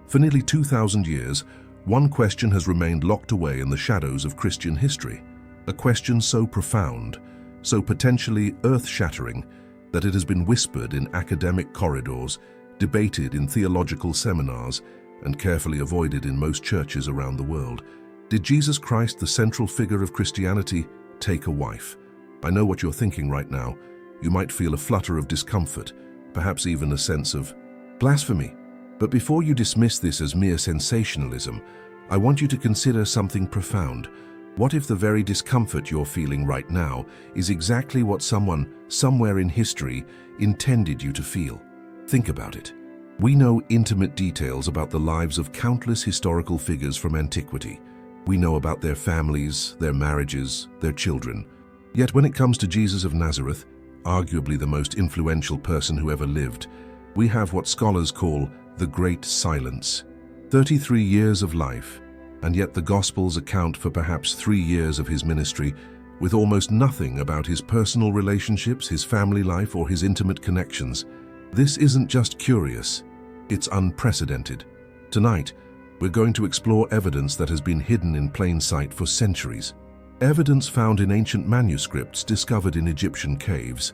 For nearly 2,000 years, one question has remained locked away in the shadows of Christian history. A question so profound, so potentially earth-shattering, that it has been whispered in academic corridors, debated in theological seminars, and carefully avoided in most churches around the world. Did Jesus Christ, the central figure of Christianity, take a wife? I know what you're thinking right now. You might feel a flutter of discomfort, perhaps even a sense of blasphemy. But before you dismiss this as mere sensationalism, I want you to consider something profound. What if the very discomfort you're feeling right now is exactly what someone, somewhere in history, intended you to feel? Think about it. We know intimate details about the lives of countless historical figures from antiquity. We know about their families, their marriages, their children. Yet when it comes to Jesus of Nazareth, arguably the most influential person who ever lived, we have what scholars call the Great Silence. 33 years of life, and yet the Gospels account for perhaps 3 years of his ministry, with almost nothing about his personal relationships, his family life, or his intimate connections. This isn't just curious, it's unprecedented. Tonight, we're going to explore evidence that has been hidden in plain sight for centuries. Evidence found in ancient manuscripts discovered in Egyptian caves.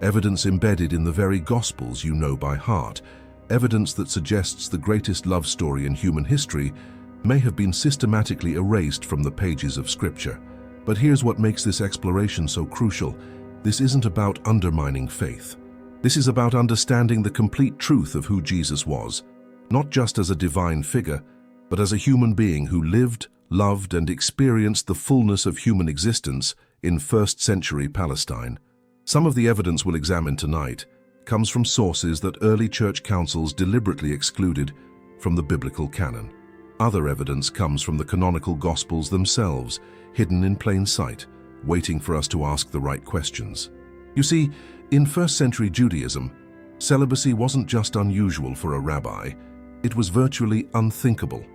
Evidence embedded in the very Gospels you know by heart. Evidence that suggests the greatest love story in human history may have been systematically erased from the pages of Scripture. But here's what makes this exploration so crucial. This isn't about undermining faith. This is about understanding the complete truth of who Jesus was, not just as a divine figure, but as a human being who lived, loved, and experienced the fullness of human existence in first-century Palestine. Some of the evidence we'll examine tonight comes from sources that early church councils deliberately excluded from the biblical canon. Other evidence comes from the canonical Gospels themselves, hidden in plain sight, waiting for us to ask the right questions. You see, in first-century Judaism, celibacy wasn't just unusual for a rabbi, it was virtually unthinkable.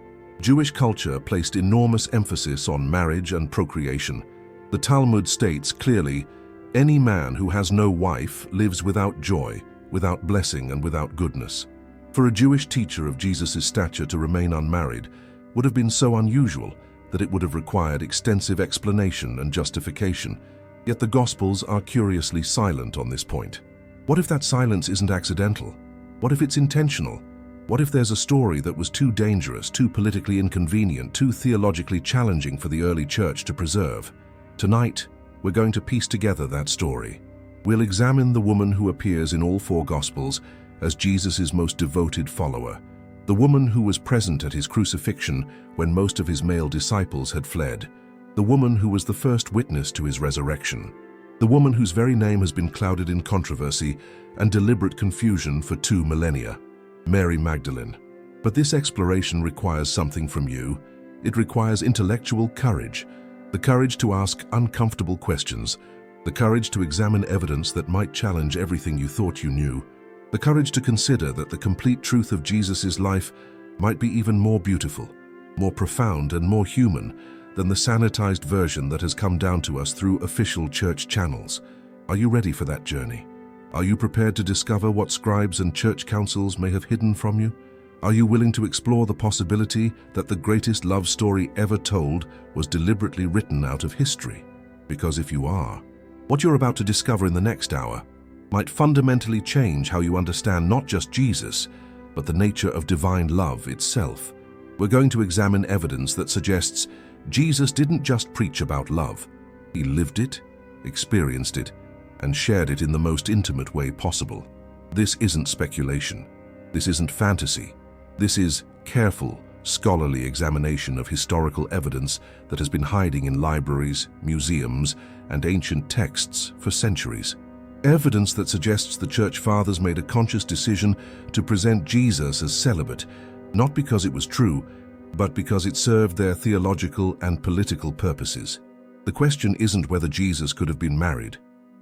Jewish culture placed enormous emphasis on marriage and procreation. The Talmud states clearly, "Any man who has no wife lives without joy, without blessing, and without goodness." For a Jewish teacher of Jesus' stature to remain unmarried would have been so unusual that it would have required extensive explanation and justification. Yet the Gospels are curiously silent on this point. What if that silence isn't accidental? What if it's intentional? What if there's a story that was too dangerous, too politically inconvenient, too theologically challenging for the early church to preserve? Tonight, we're going to piece together that story. We'll examine the woman who appears in all 4 Gospels as Jesus' most devoted follower, the woman who was present at his crucifixion when most of his male disciples had fled, the woman who was the first witness to his resurrection, the woman whose very name has been clouded in controversy and deliberate confusion for 2 millennia, Mary Magdalene. But this exploration requires something from you. It requires intellectual courage, the courage to ask uncomfortable questions, the courage to examine evidence that might challenge everything you thought you knew, the courage to consider that the complete truth of Jesus' life might be even more beautiful, more profound, and more human than the sanitized version that has come down to us through official church channels. Are you ready for that journey? Are you prepared to discover what scribes and church councils may have hidden from you? Are you willing to explore the possibility that the greatest love story ever told was deliberately written out of history? Because if you are, what you're about to discover in the next hour might fundamentally change how you understand not just Jesus, but the nature of divine love itself. We're going to examine evidence that suggests Jesus didn't just preach about love. He lived it, experienced it, and shared it in the most intimate way possible. This isn't speculation. This isn't fantasy. This is careful, scholarly examination of historical evidence that has been hiding in libraries, museums, and ancient texts for centuries. Evidence that suggests the Church Fathers made a conscious decision to present Jesus as celibate, not because it was true, but because it served their theological and political purposes. The question isn't whether Jesus could have been married.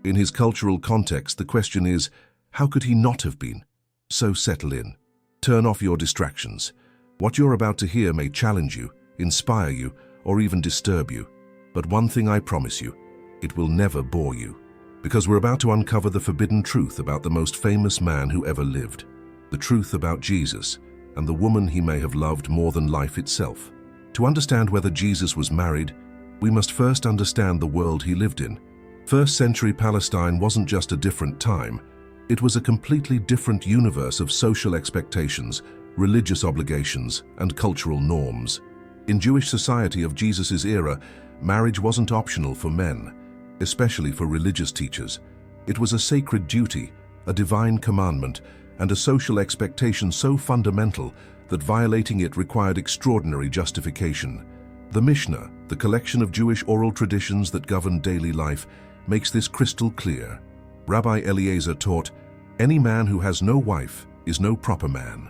In his cultural context, the question is, how could he not have been? So settle in. Turn off your distractions. What you're about to hear may challenge you, inspire you, or even disturb you. But one thing I promise you, it will never bore you. Because we're about to uncover the forbidden truth about the most famous man who ever lived. The truth about Jesus, and the woman he may have loved more than life itself. To understand whether Jesus was married, we must first understand the world he lived in. First-century Palestine wasn't just a different time, it was a completely different universe of social expectations, religious obligations, and cultural norms. In Jewish society of Jesus' era, marriage wasn't optional for men, especially for religious teachers. It was a sacred duty, a divine commandment, and a social expectation so fundamental that violating it required extraordinary justification. The Mishnah, the collection of Jewish oral traditions that govern daily life, makes this crystal clear. Rabbi Eliezer taught, "Any man who has no wife is no proper man."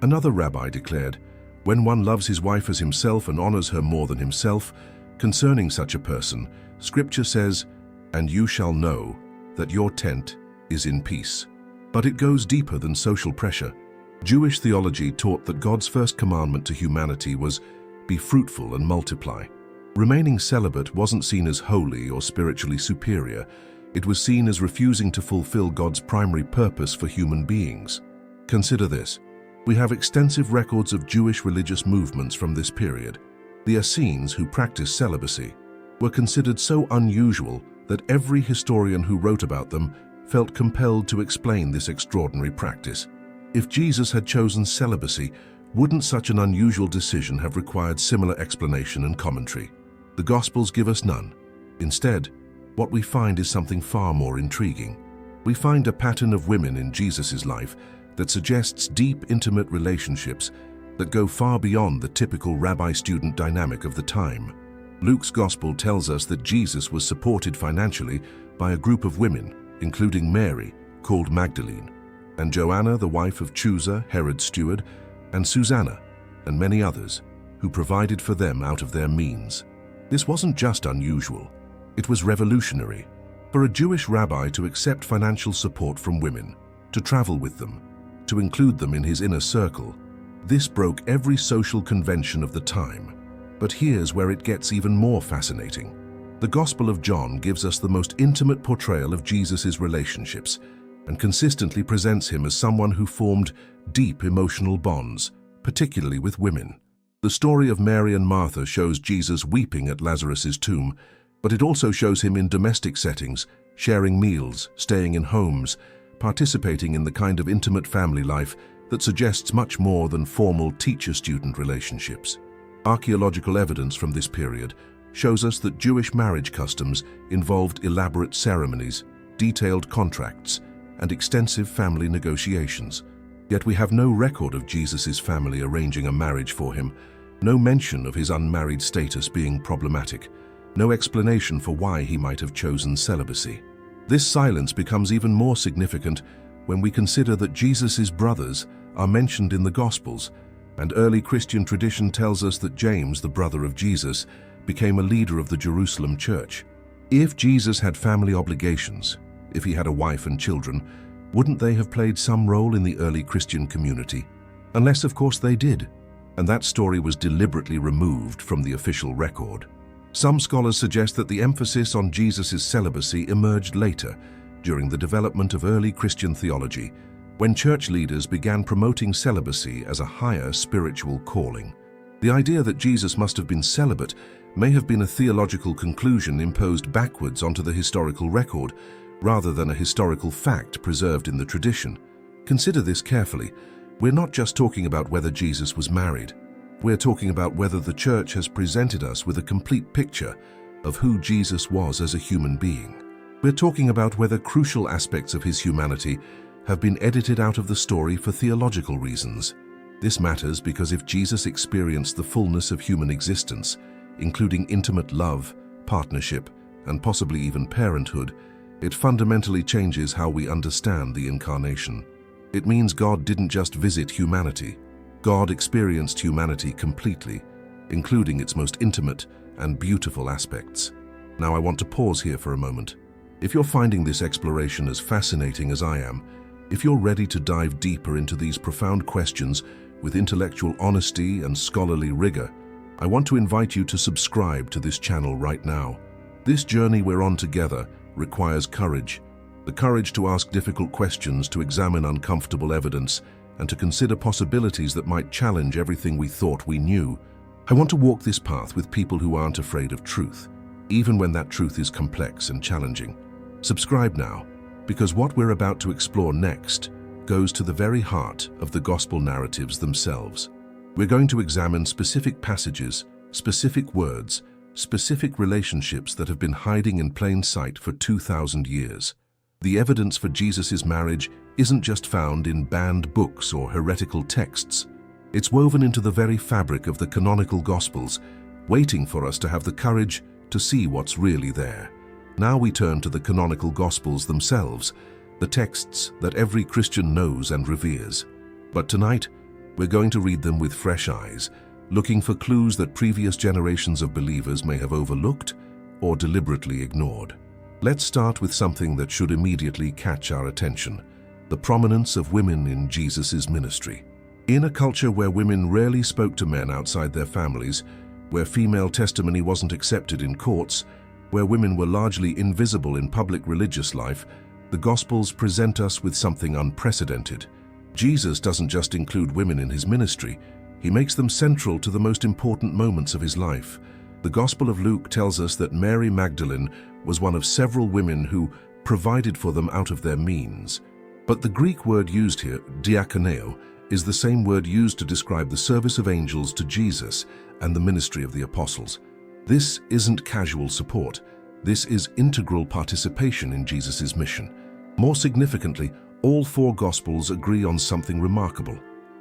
Another rabbi declared, "When one loves his wife as himself and honors her more than himself, concerning such a person, Scripture says, 'And you shall know that your tent is in peace.'" But it goes deeper than social pressure. Jewish theology taught that God's first commandment to humanity was, "Be fruitful and multiply." Remaining celibate wasn't seen as holy or spiritually superior. It was seen as refusing to fulfill God's primary purpose for human beings. Consider this. We have extensive records of Jewish religious movements from this period. The Essenes, who practiced celibacy, were considered so unusual that every historian who wrote about them felt compelled to explain this extraordinary practice. If Jesus had chosen celibacy, wouldn't such an unusual decision have required similar explanation and commentary? The Gospels give us none. Instead, what we find is something far more intriguing. We find a pattern of women in Jesus' life that suggests deep, intimate relationships that go far beyond the typical rabbi-student dynamic of the time. Luke's Gospel tells us that Jesus was supported financially by a group of women, including Mary, called Magdalene, and Joanna, the wife of Chusa, Herod's steward, and Susanna, and many others, who provided for them out of their means. This wasn't just unusual, it was revolutionary. For a Jewish rabbi to accept financial support from women, to travel with them, to include them in his inner circle, this broke every social convention of the time. But here's where it gets even more fascinating. The Gospel of John gives us the most intimate portrayal of Jesus' relationships and consistently presents him as someone who formed deep emotional bonds, particularly with women. The story of Mary and Martha shows Jesus weeping at Lazarus' tomb, but it also shows him in domestic settings, sharing meals, staying in homes, participating in the kind of intimate family life that suggests much more than formal teacher-student relationships. Archaeological evidence from this period shows us that Jewish marriage customs involved elaborate ceremonies, detailed contracts, and extensive family negotiations. Yet we have no record of Jesus' family arranging a marriage for him, no mention of his unmarried status being problematic, no explanation for why he might have chosen celibacy. This silence becomes even more significant when we consider that Jesus' brothers are mentioned in the Gospels, and early Christian tradition tells us that James, the brother of Jesus, became a leader of the Jerusalem church. If Jesus had family obligations, if he had a wife and children, wouldn't they have played some role in the early Christian community? Unless, of course, they did, and that story was deliberately removed from the official record. Some scholars suggest that the emphasis on Jesus' celibacy emerged later, during the development of early Christian theology, when church leaders began promoting celibacy as a higher spiritual calling. The idea that Jesus must have been celibate may have been a theological conclusion imposed backwards onto the historical record, rather than a historical fact preserved in the tradition. Consider this carefully. We're not just talking about whether Jesus was married. We're talking about whether the church has presented us with a complete picture of who Jesus was as a human being. We're talking about whether crucial aspects of his humanity have been edited out of the story for theological reasons. This matters because if Jesus experienced the fullness of human existence, including intimate love, partnership, and possibly even parenthood, it fundamentally changes how we understand the incarnation. It means God didn't just visit humanity. God experienced humanity completely, including its most intimate and beautiful aspects. Now I want to pause here for a moment. If you're finding this exploration as fascinating as I am, if you're ready to dive deeper into these profound questions with intellectual honesty and scholarly rigor, I want to invite you to subscribe to this channel right now. This journey we're on together requires courage, the courage to ask difficult questions, to examine uncomfortable evidence, and to consider possibilities that might challenge everything we thought we knew. I want to walk this path with people who aren't afraid of truth, even when that truth is complex and challenging. Subscribe now, because what we're about to explore next goes to the very heart of the gospel narratives themselves. We're going to examine specific passages, specific words, specific relationships that have been hiding in plain sight for 2,000 years. The evidence for Jesus' marriage isn't just found in banned books or heretical texts. It's woven into the very fabric of the canonical Gospels, waiting for us to have the courage to see what's really there. Now we turn to the canonical Gospels themselves, the texts that every Christian knows and reveres. But tonight, we're going to read them with fresh eyes, looking for clues that previous generations of believers may have overlooked or deliberately ignored. Let's start with something that should immediately catch our attention: the prominence of women in Jesus' ministry. In a culture where women rarely spoke to men outside their families, where female testimony wasn't accepted in courts, where women were largely invisible in public religious life, the Gospels present us with something unprecedented. Jesus doesn't just include women in his ministry, he makes them central to the most important moments of his life. The Gospel of Luke tells us that Mary Magdalene was one of several women who provided for them out of their means. But the Greek word used here, diakoneo, is the same word used to describe the service of angels to Jesus and the ministry of the apostles. This isn't casual support. This is integral participation in Jesus' mission. More significantly, all four Gospels agree on something remarkable.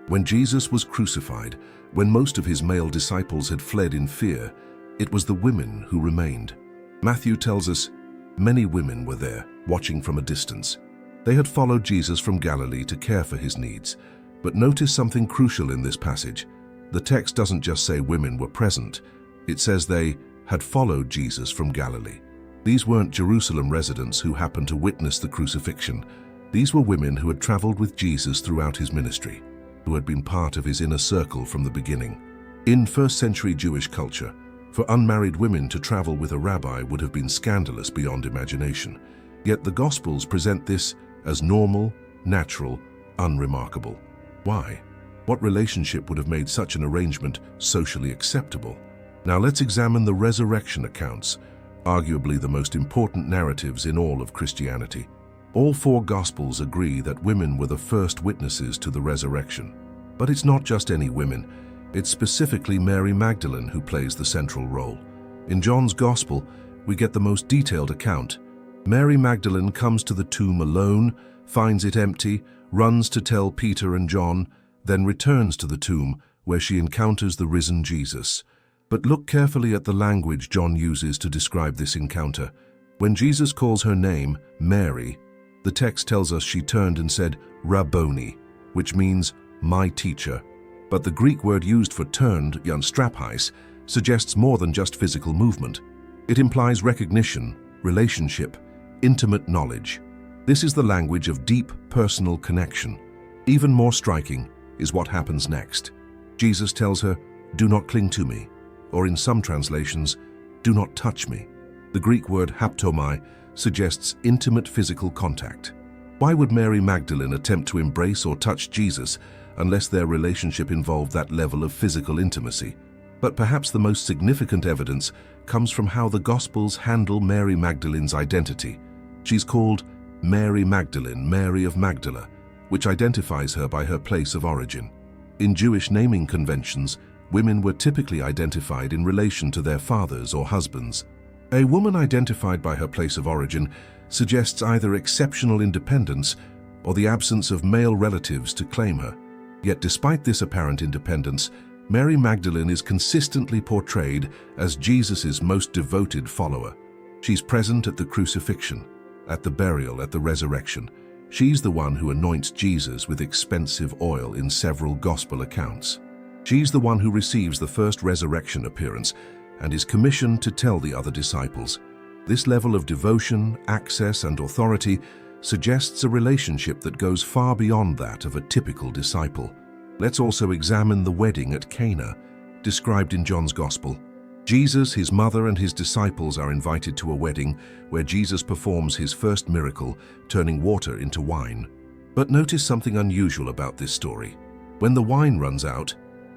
When Jesus was crucified, when most of his male disciples had fled in fear, it was the women who remained. Matthew tells us many women were there, watching from a distance. They had followed Jesus from Galilee to care for his needs. But notice something crucial in this passage. The text doesn't just say women were present. It says they had followed Jesus from Galilee. These weren't Jerusalem residents who happened to witness the crucifixion. These were women who had traveled with Jesus throughout his ministry, who had been part of his inner circle from the beginning. In first-century Jewish culture, for unmarried women to travel with a rabbi would have been scandalous beyond imagination. Yet the Gospels present this as normal, natural, unremarkable. Why? What relationship would have made such an arrangement socially acceptable? Now let's examine the resurrection accounts, arguably the most important narratives in all of Christianity. All four Gospels agree that women were the first witnesses to the resurrection. But it's not just any women. It's specifically Mary Magdalene who plays the central role. In John's Gospel, we get the most detailed account. Mary Magdalene comes to the tomb alone, finds it empty, runs to tell Peter and John, then returns to the tomb where she encounters the risen Jesus. But look carefully at the language John uses to describe this encounter. When Jesus calls her name, Mary, the text tells us she turned and said, Rabboni, which means my teacher. But the Greek word used for turned, strapais, suggests more than just physical movement. It implies recognition, relationship, intimate knowledge. This is the language of deep personal connection. Even more striking is what happens next. Jesus tells her, do not cling to me, or in some translations, do not touch me. The Greek word haptomai suggests intimate physical contact. Why would Mary Magdalene attempt to embrace or touch Jesus unless their relationship involved that level of physical intimacy? But perhaps the most significant evidence comes from how the Gospels handle Mary Magdalene's identity. She's called Mary Magdalene, Mary of Magdala, which identifies her by her place of origin. In Jewish naming conventions, women were typically identified in relation to their fathers or husbands. A woman identified by her place of origin suggests either exceptional independence or the absence of male relatives to claim her. Yet despite this apparent independence, Mary Magdalene is consistently portrayed as Jesus' most devoted follower. She's present at the crucifixion, at the burial, at the resurrection. She's the one who anoints Jesus with expensive oil in several gospel accounts. She's the one who receives the first resurrection appearance and is commissioned to tell the other disciples. This level of devotion, access, and authority suggests a relationship that goes far beyond that of a typical disciple. Let's also examine the wedding at Cana, described in John's Gospel. Jesus, his mother, and his disciples are invited to a wedding where Jesus performs his first miracle, turning water into wine. But notice something unusual about this story. When the wine runs out,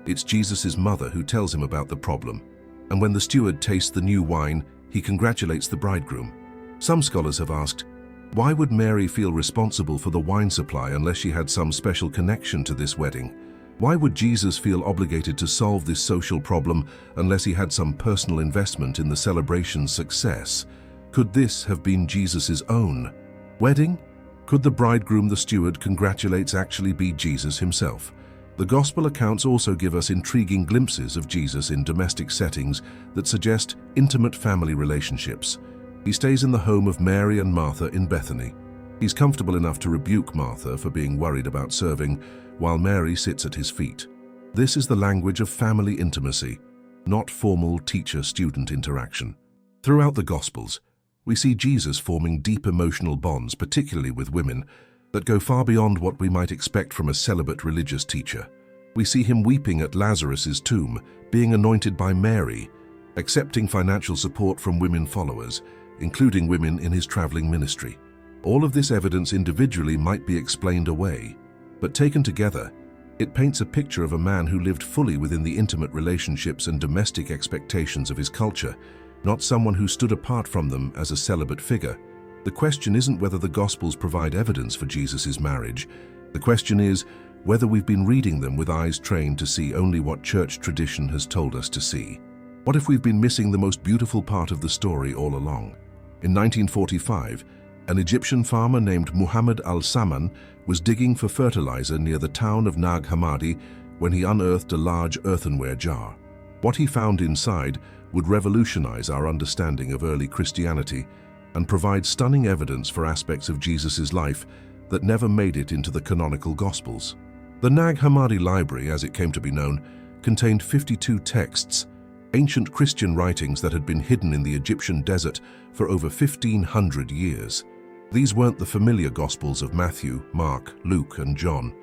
it's Jesus' mother who tells him about the problem. And when the steward tastes the new wine, he congratulates the bridegroom. Some scholars have asked, why would Mary feel responsible for the wine supply unless she had some special connection to this wedding? Why would Jesus feel obligated to solve this social problem unless he had some personal investment in the celebration's success? Could this have been Jesus' own wedding? Could the bridegroom the steward congratulates actually be Jesus himself? The Gospel accounts also give us intriguing glimpses of Jesus in domestic settings that suggest intimate family relationships. He stays in the home of Mary and Martha in Bethany. He's comfortable enough to rebuke Martha for being worried about serving, while Mary sits at his feet. This is the language of family intimacy, not formal teacher-student interaction. Throughout the Gospels, we see Jesus forming deep emotional bonds, particularly with women, that go far beyond what we might expect from a celibate religious teacher. We see him weeping at Lazarus's tomb, being anointed by Mary, accepting financial support from women followers, including women in his traveling ministry. All of this evidence individually might be explained away, but taken together, it paints a picture of a man who lived fully within the intimate relationships and domestic expectations of his culture, not someone who stood apart from them as a celibate figure. The question isn't whether the Gospels provide evidence for Jesus' marriage. The question is whether we've been reading them with eyes trained to see only what church tradition has told us to see. What if we've been missing the most beautiful part of the story all along? In 1945, an Egyptian farmer named Muhammad al-Saman was digging for fertilizer near the town of Nag Hammadi when he unearthed a large earthenware jar. What he found inside would revolutionize our understanding of early Christianity and provide stunning evidence for aspects of Jesus' life that never made it into the canonical Gospels. The Nag Hammadi library, as it came to be known, contained 52 texts, ancient Christian writings that had been hidden in the Egyptian desert for over 1,500 years. These weren't the familiar Gospels of Matthew, Mark, Luke, and John.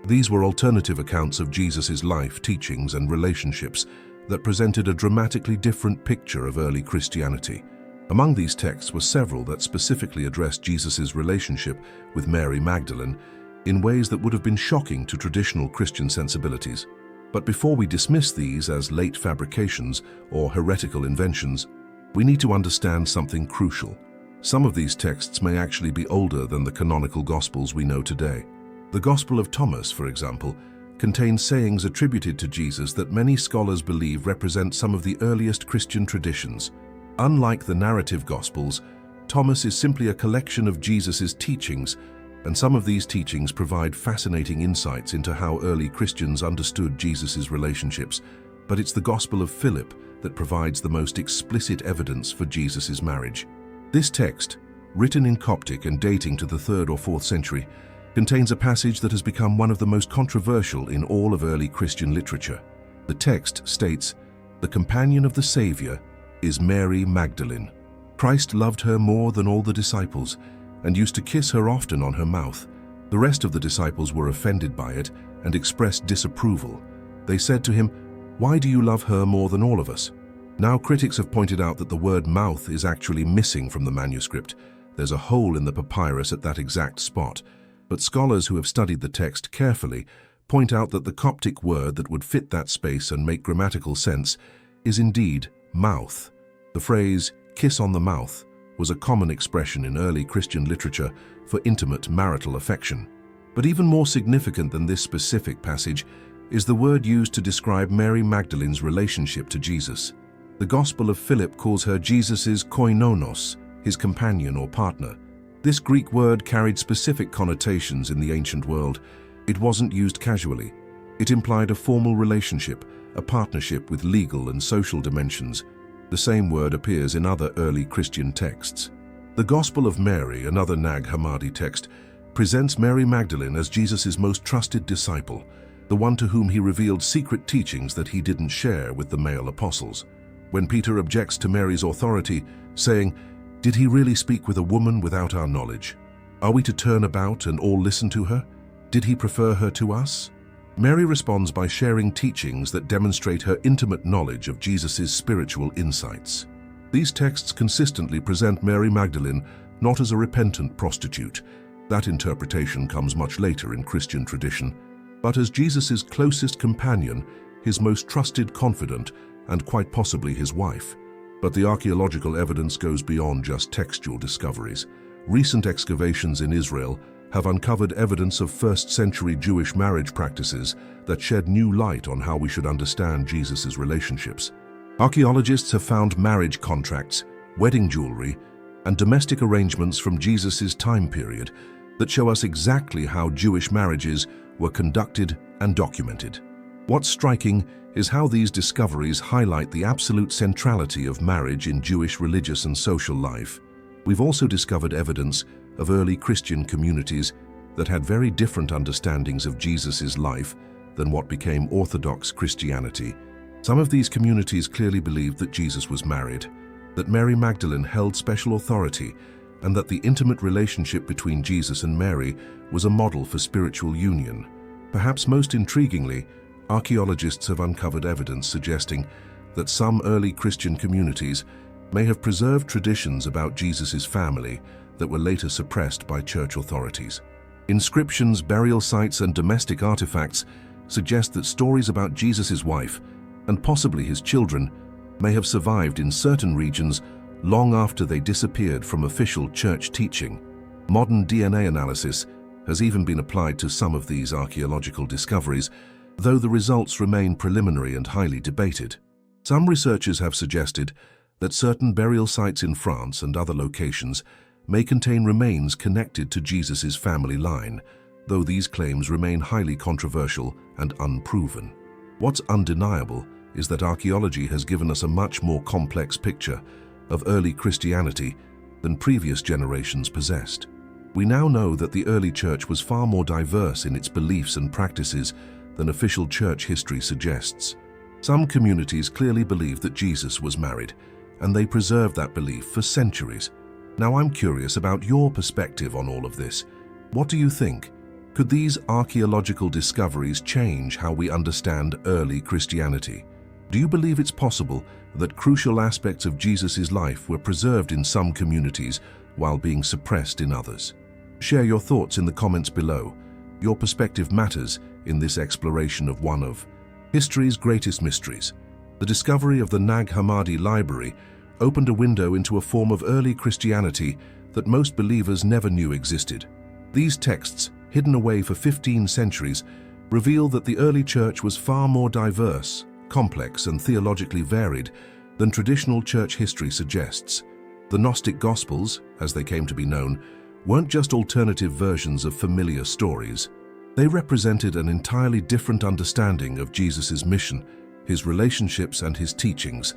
These were alternative accounts of Jesus' life, teachings, and relationships that presented a dramatically different picture of early Christianity. Among these texts were several that specifically addressed Jesus' relationship with Mary Magdalene in ways that would have been shocking to traditional Christian sensibilities. But before we dismiss these as late fabrications or heretical inventions, we need to understand something crucial. Some of these texts may actually be older than the canonical Gospels we know today. The Gospel of Thomas, for example, contains sayings attributed to Jesus that many scholars believe represent some of the earliest Christian traditions. Unlike the narrative Gospels, Thomas is simply a collection of Jesus' teachings, and some of these teachings provide fascinating insights into how early Christians understood Jesus' relationships. But it's the Gospel of Philip that provides the most explicit evidence for Jesus' marriage. This text, written in Coptic and dating to the 3rd or 4th century, contains a passage that has become one of the most controversial in all of early Christian literature. The text states, "The companion of the Savior is Mary Magdalene. Christ loved her more than all the disciples and used to kiss her often on her mouth. The rest of the disciples were offended by it and expressed disapproval. They said to him, 'Why do you love her more than all of us?'" Now, critics have pointed out that the word mouth is actually missing from the manuscript. There's a hole in the papyrus at that exact spot. But scholars who have studied the text carefully point out that the Coptic word that would fit that space and make grammatical sense is indeed mouth. The phrase, "kiss on the mouth," was a common expression in early Christian literature for intimate marital affection. But even more significant than this specific passage is the word used to describe Mary Magdalene's relationship to Jesus. The Gospel of Philip calls her Jesus's koinonos, his companion or partner. This Greek word carried specific connotations in the ancient world. It wasn't used casually. It implied a formal relationship, a partnership with legal and social dimensions. The same word appears in other early Christian texts. The Gospel of Mary, another Nag Hammadi text, presents Mary Magdalene as Jesus' most trusted disciple, the one to whom he revealed secret teachings that he didn't share with the male apostles. When Peter objects to Mary's authority, saying, "Did he really speak with a woman without our knowledge? Are we to turn about and all listen to her? Did he prefer her to us?" Mary responds by sharing teachings that demonstrate her intimate knowledge of Jesus' spiritual insights. These texts consistently present Mary Magdalene not as a repentant prostitute, That interpretation comes much later in Christian tradition, but as Jesus' closest companion, his most trusted confidant, and quite possibly his wife. But the archaeological evidence goes beyond just textual discoveries. Recent excavations in Israel have uncovered evidence of first-century Jewish marriage practices that shed new light on how we should understand Jesus' relationships. Archaeologists have found marriage contracts, wedding jewelry, and domestic arrangements from Jesus' time period that show us exactly how Jewish marriages were conducted and documented. What's striking is how these discoveries highlight the absolute centrality of marriage in Jewish religious and social life. We've also discovered evidence of early Christian communities that had very different understandings of Jesus' life than what became Orthodox Christianity. Some of these communities clearly believed that Jesus was married, that Mary Magdalene held special authority, and that the intimate relationship between Jesus and Mary was a model for spiritual union. Perhaps most intriguingly, archaeologists have uncovered evidence suggesting that some early Christian communities may have preserved traditions about Jesus' family that were later suppressed by church authorities. Inscriptions, burial sites, and domestic artifacts suggest that stories about Jesus' wife, and possibly his children, may have survived in certain regions long after they disappeared from official church teaching. Modern DNA analysis has even been applied to some of these archaeological discoveries, though the results remain preliminary and highly debated. Some researchers have suggested that certain burial sites in France and other locations may contain remains connected to Jesus' family line, though these claims remain highly controversial and unproven. What's undeniable is that archaeology has given us a much more complex picture of early Christianity than previous generations possessed. We now know that the early church was far more diverse in its beliefs and practices than official church history suggests. Some communities clearly believed that Jesus was married, and they preserved that belief for centuries. Now I'm curious about your perspective on all of this. What do you think? Could these archaeological discoveries change how we understand early Christianity? Do you believe it's possible that crucial aspects of Jesus' life were preserved in some communities while being suppressed in others? Share your thoughts in the comments below. Your perspective matters in this exploration of one of history's greatest mysteries. The discovery of the Nag Hammadi library opened a window into a form of early Christianity that most believers never knew existed. These texts, hidden away for 15 centuries, reveal that the early church was far more diverse, complex, and theologically varied than traditional church history suggests. The Gnostic Gospels, as they came to be known, weren't just alternative versions of familiar stories. They represented an entirely different understanding of Jesus' mission, his relationships, and his teachings.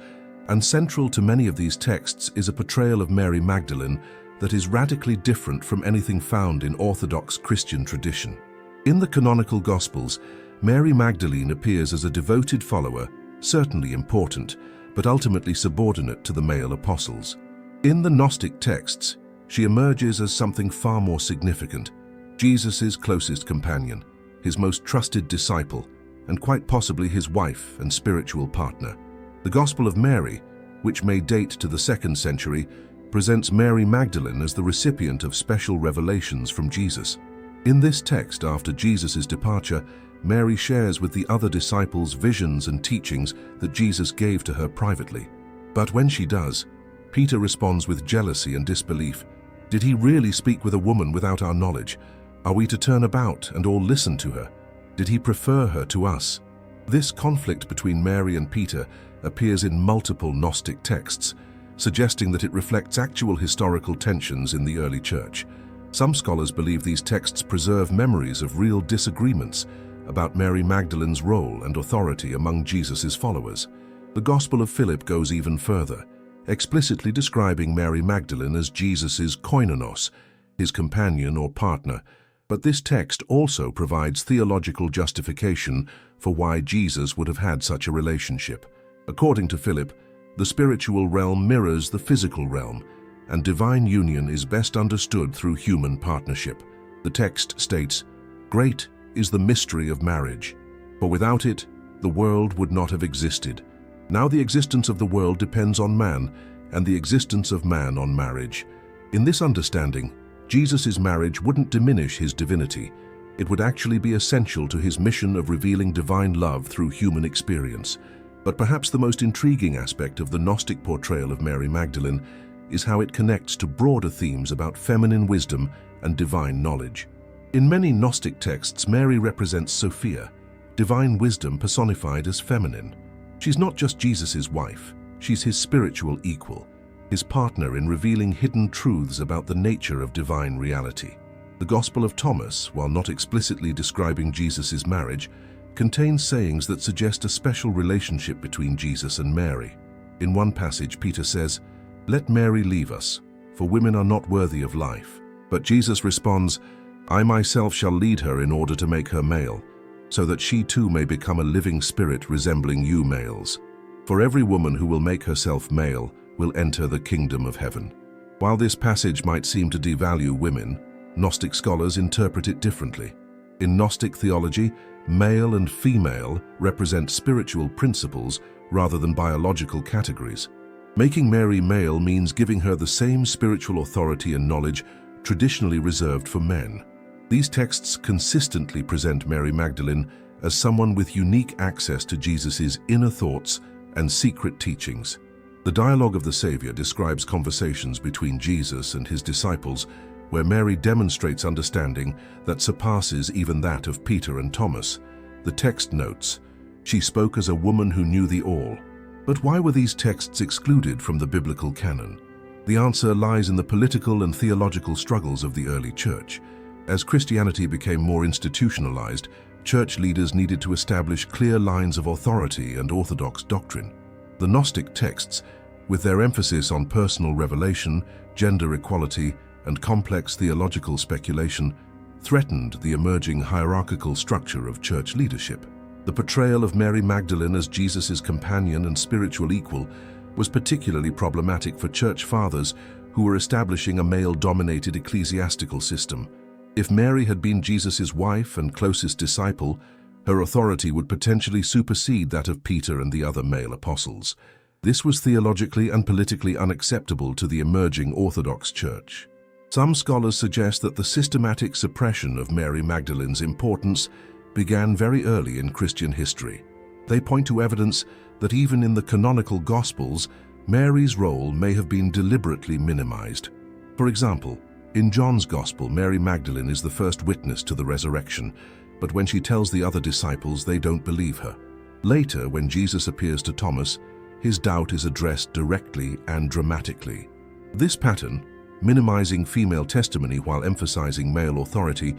And central to many of these texts is a portrayal of Mary Magdalene that is radically different from anything found in Orthodox Christian tradition. In the canonical Gospels, Mary Magdalene appears as a devoted follower, certainly important, but ultimately subordinate to the male apostles. In the Gnostic texts, she emerges as something far more significant, Jesus' closest companion, his most trusted disciple, and quite possibly his wife and spiritual partner. The Gospel of Mary, which may date to the 2nd century, presents Mary Magdalene as the recipient of special revelations from Jesus. In this text, after Jesus' departure, Mary shares with the other disciples visions and teachings that Jesus gave to her privately. But when she does, Peter responds with jealousy and disbelief. Did he really speak with a woman without our knowledge? Are we to turn about and all listen to her? Did he prefer her to us? This conflict between Mary and Peter appears in multiple Gnostic texts, suggesting that it reflects actual historical tensions in the early church. Some scholars believe these texts preserve memories of real disagreements about Mary Magdalene's role and authority among Jesus' followers. The Gospel of Philip goes even further, explicitly describing Mary Magdalene as Jesus' koinonos, his companion or partner. But this text also provides theological justification for why Jesus would have had such a relationship. According to Philip, the spiritual realm mirrors the physical realm, and divine union is best understood through human partnership. The text states, "Great is the mystery of marriage, for without it, the world would not have existed. Now the existence of the world depends on man, and the existence of man on marriage." In this understanding, Jesus' marriage wouldn't diminish his divinity. It would actually be essential to his mission of revealing divine love through human experience. But perhaps the most intriguing aspect of the Gnostic portrayal of Mary Magdalene is how it connects to broader themes about feminine wisdom and divine knowledge. In many Gnostic texts, Mary represents Sophia, divine wisdom personified as feminine. She's not just Jesus' wife, she's his spiritual equal, his partner in revealing hidden truths about the nature of divine reality. The Gospel of Thomas, while not explicitly describing Jesus' marriage, contains sayings that suggest a special relationship between Jesus and Mary. In one passage, Peter says, "Let Mary leave us, for women are not worthy of life." But Jesus responds, "I myself shall lead her in order to make her male, so that she too may become a living spirit resembling you males. For every woman who will make herself male will enter the kingdom of heaven." While this passage might seem to devalue women, Gnostic scholars interpret it differently. In Gnostic theology, male and female represent spiritual principles rather than biological categories. Making Mary male means giving her the same spiritual authority and knowledge traditionally reserved for men. These texts consistently present Mary Magdalene as someone with unique access to Jesus' inner thoughts and secret teachings. The dialogue of the Savior describes conversations between Jesus and his disciples where Mary demonstrates understanding that surpasses even that of Peter and Thomas. The text notes, "She spoke as a woman who knew the all." But why were these texts excluded from the biblical canon? The answer lies in the political and theological struggles of the early church. As Christianity became more institutionalized, church leaders needed to establish clear lines of authority and orthodox doctrine. The Gnostic texts, with their emphasis on personal revelation, gender equality, and complex theological speculation, threatened the emerging hierarchical structure of church leadership. The portrayal of Mary Magdalene as Jesus' companion and spiritual equal was particularly problematic for church fathers who were establishing a male-dominated ecclesiastical system. If Mary had been Jesus' wife and closest disciple, her authority would potentially supersede that of Peter and the other male apostles. This was theologically and politically unacceptable to the emerging Orthodox Church. Some scholars suggest that the systematic suppression of Mary Magdalene's importance began very early in Christian history. They point to evidence that even in the canonical Gospels, Mary's role may have been deliberately minimized. For example, in John's Gospel, Mary Magdalene is the first witness to the resurrection, but when she tells the other disciples, they don't believe her. Later, when Jesus appears to Thomas, his doubt is addressed directly and dramatically. This pattern, minimizing female testimony while emphasizing male authority,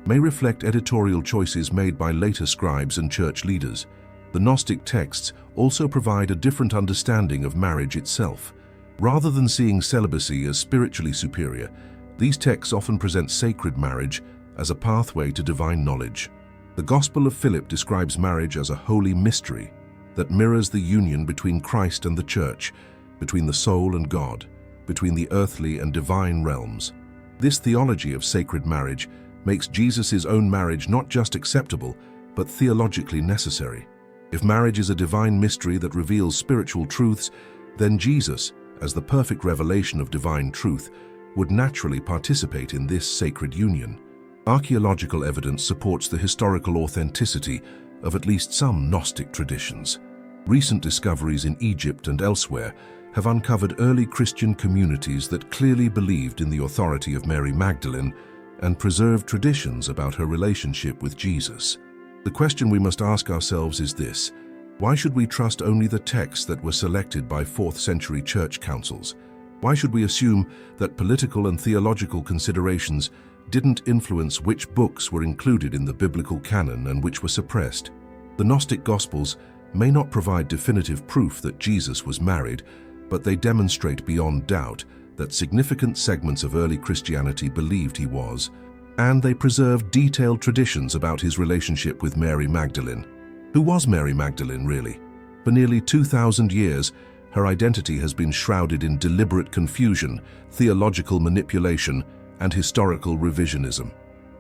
may reflect editorial choices made by later scribes and church leaders. The Gnostic texts also provide a different understanding of marriage itself. Rather than seeing celibacy as spiritually superior, these texts often present sacred marriage as a pathway to divine knowledge. The Gospel of Philip describes marriage as a holy mystery that mirrors the union between Christ and the Church, between the soul and God, between the earthly and divine realms. This theology of sacred marriage makes Jesus' own marriage not just acceptable, but theologically necessary. If marriage is a divine mystery that reveals spiritual truths, then Jesus, as the perfect revelation of divine truth, would naturally participate in this sacred union. Archaeological evidence supports the historical authenticity of at least some Gnostic traditions. Recent discoveries in Egypt and elsewhere have uncovered early Christian communities that clearly believed in the authority of Mary Magdalene and preserved traditions about her relationship with Jesus. The question we must ask ourselves is this: why should we trust only the texts that were selected by 4th century church councils? Why should we assume that political and theological considerations didn't influence which books were included in the biblical canon and which were suppressed? The Gnostic Gospels may not provide definitive proof that Jesus was married, but they demonstrate beyond doubt that significant segments of early Christianity believed he was, and they preserve detailed traditions about his relationship with Mary Magdalene. Who was Mary Magdalene, really? For nearly 2,000 years, her identity has been shrouded in deliberate confusion, theological manipulation, and historical revisionism.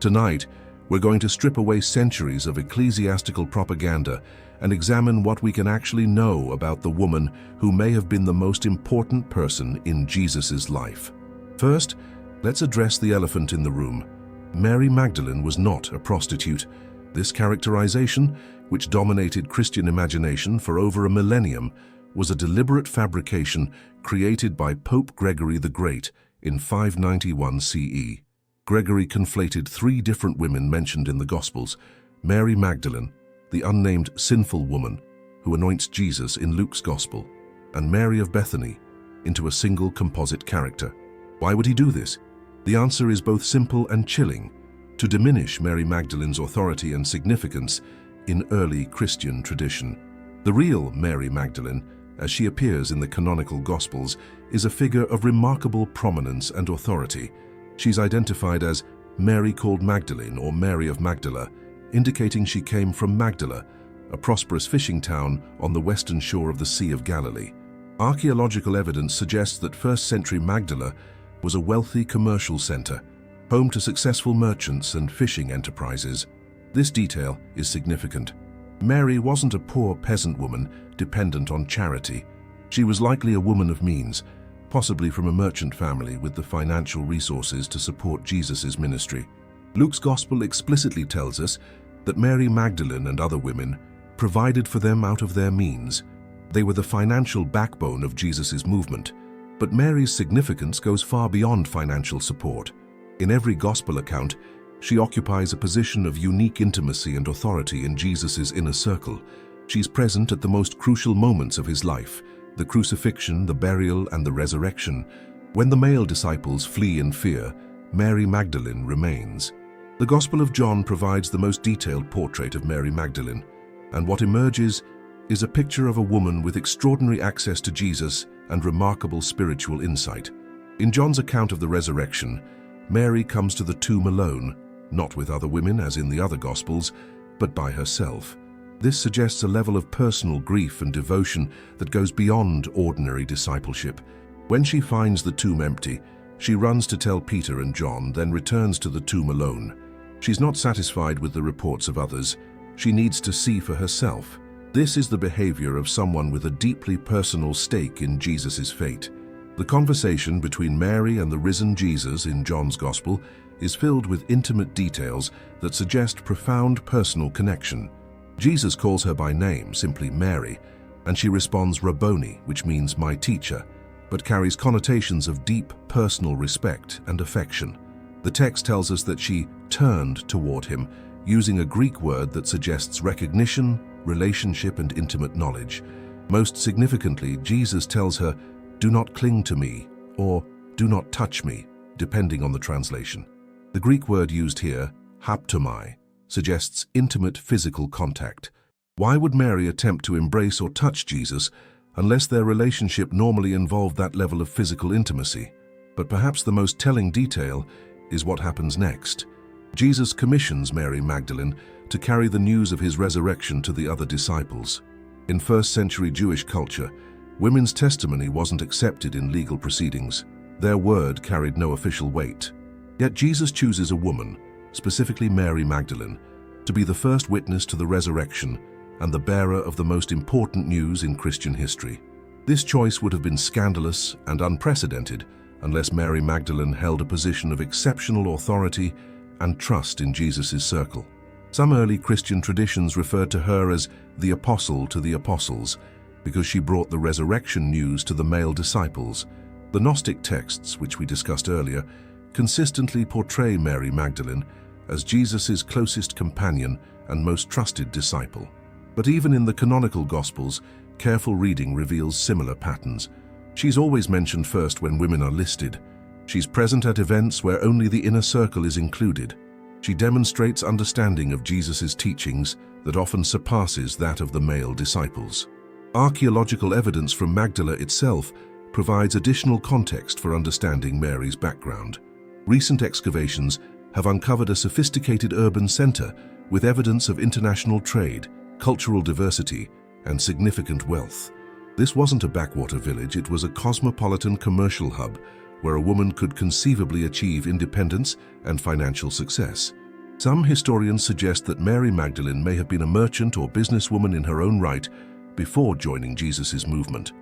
Tonight, we're going to strip away centuries of ecclesiastical propaganda and examine what we can actually know about the woman who may have been the most important person in Jesus' life. First, Let's address the elephant in the room. Mary Magdalene was not a prostitute. This characterization, which dominated Christian imagination for over a millennium, was a deliberate fabrication created by Pope Gregory the Great in 591 CE. Gregory conflated three different women mentioned in the Gospels: Mary Magdalene, the unnamed sinful woman who anoints Jesus in Luke's Gospel, and Mary of Bethany, into a single composite character. Why would he do this? The answer is both simple and chilling: to diminish Mary Magdalene's authority and significance in early Christian tradition. The real Mary Magdalene, as she appears in the canonical Gospels, is a figure of remarkable prominence and authority. She's identified as Mary called Magdalene, or Mary of Magdala, indicating she came from Magdala, a prosperous fishing town on the western shore of the Sea of Galilee. Archaeological evidence suggests that first-century Magdala was a wealthy commercial center, home to successful merchants and fishing enterprises. This detail is significant. Mary wasn't a poor peasant woman dependent on charity. She was likely a woman of means, possibly from a merchant family with the financial resources to support Jesus' ministry. Luke's Gospel explicitly tells us that Mary Magdalene and other women provided for them out of their means. They were the financial backbone of Jesus' movement. But Mary's significance goes far beyond financial support. In every Gospel account, she occupies a position of unique intimacy and authority in Jesus' inner circle. She's present at the most crucial moments of his life: the crucifixion, the burial, and the resurrection. When the male disciples flee in fear, Mary Magdalene remains. The Gospel of John provides the most detailed portrait of Mary Magdalene, and what emerges is a picture of a woman with extraordinary access to Jesus and remarkable spiritual insight. In John's account of the resurrection, Mary comes to the tomb alone, not with other women as in the other Gospels, but by herself. This suggests a level of personal grief and devotion that goes beyond ordinary discipleship. When she finds the tomb empty, she runs to tell Peter and John, then returns to the tomb alone. She's not satisfied with the reports of others. She needs to see for herself. This is the behavior of someone with a deeply personal stake in Jesus' fate. The conversation between Mary and the risen Jesus in John's Gospel is filled with intimate details that suggest profound personal connection. Jesus calls her by name, simply Mary, and she responds Rabboni, which means my teacher, but carries connotations of deep personal respect and affection. The text tells us that she turned toward him, using a Greek word that suggests recognition, relationship, and intimate knowledge. Most significantly, Jesus tells her, "Do not cling to me," or "do not touch me," depending on the translation. The Greek word used here, haptomai, suggests intimate physical contact. Why would Mary attempt to embrace or touch Jesus unless their relationship normally involved that level of physical intimacy? But perhaps the most telling detail is what happens next. Jesus commissions Mary Magdalene to carry the news of his resurrection to the other disciples. In first-century Jewish culture, women's testimony wasn't accepted in legal proceedings. Their word carried no official weight. Yet Jesus chooses a woman, specifically Mary Magdalene, to be the first witness to the resurrection and the bearer of the most important news in Christian history. This choice would have been scandalous and unprecedented unless Mary Magdalene held a position of exceptional authority and trust in Jesus' circle. Some early Christian traditions referred to her as the apostle to the apostles because she brought the resurrection news to the male disciples. The Gnostic texts, which we discussed earlier, consistently portray Mary Magdalene as Jesus' closest companion and most trusted disciple. But even in the canonical Gospels, careful reading reveals similar patterns. She's always mentioned first when women are listed. She's present at events where only the inner circle is included. She demonstrates understanding of Jesus' teachings that often surpasses that of the male disciples. Archaeological evidence from Magdala itself provides additional context for understanding Mary's background. Recent excavations have uncovered a sophisticated urban center with evidence of international trade, cultural diversity, and significant wealth. This wasn't a backwater village, it was a cosmopolitan commercial hub where a woman could conceivably achieve independence and financial success. Some historians suggest that Mary Magdalene may have been a merchant or businesswoman in her own right before joining Jesus' movement.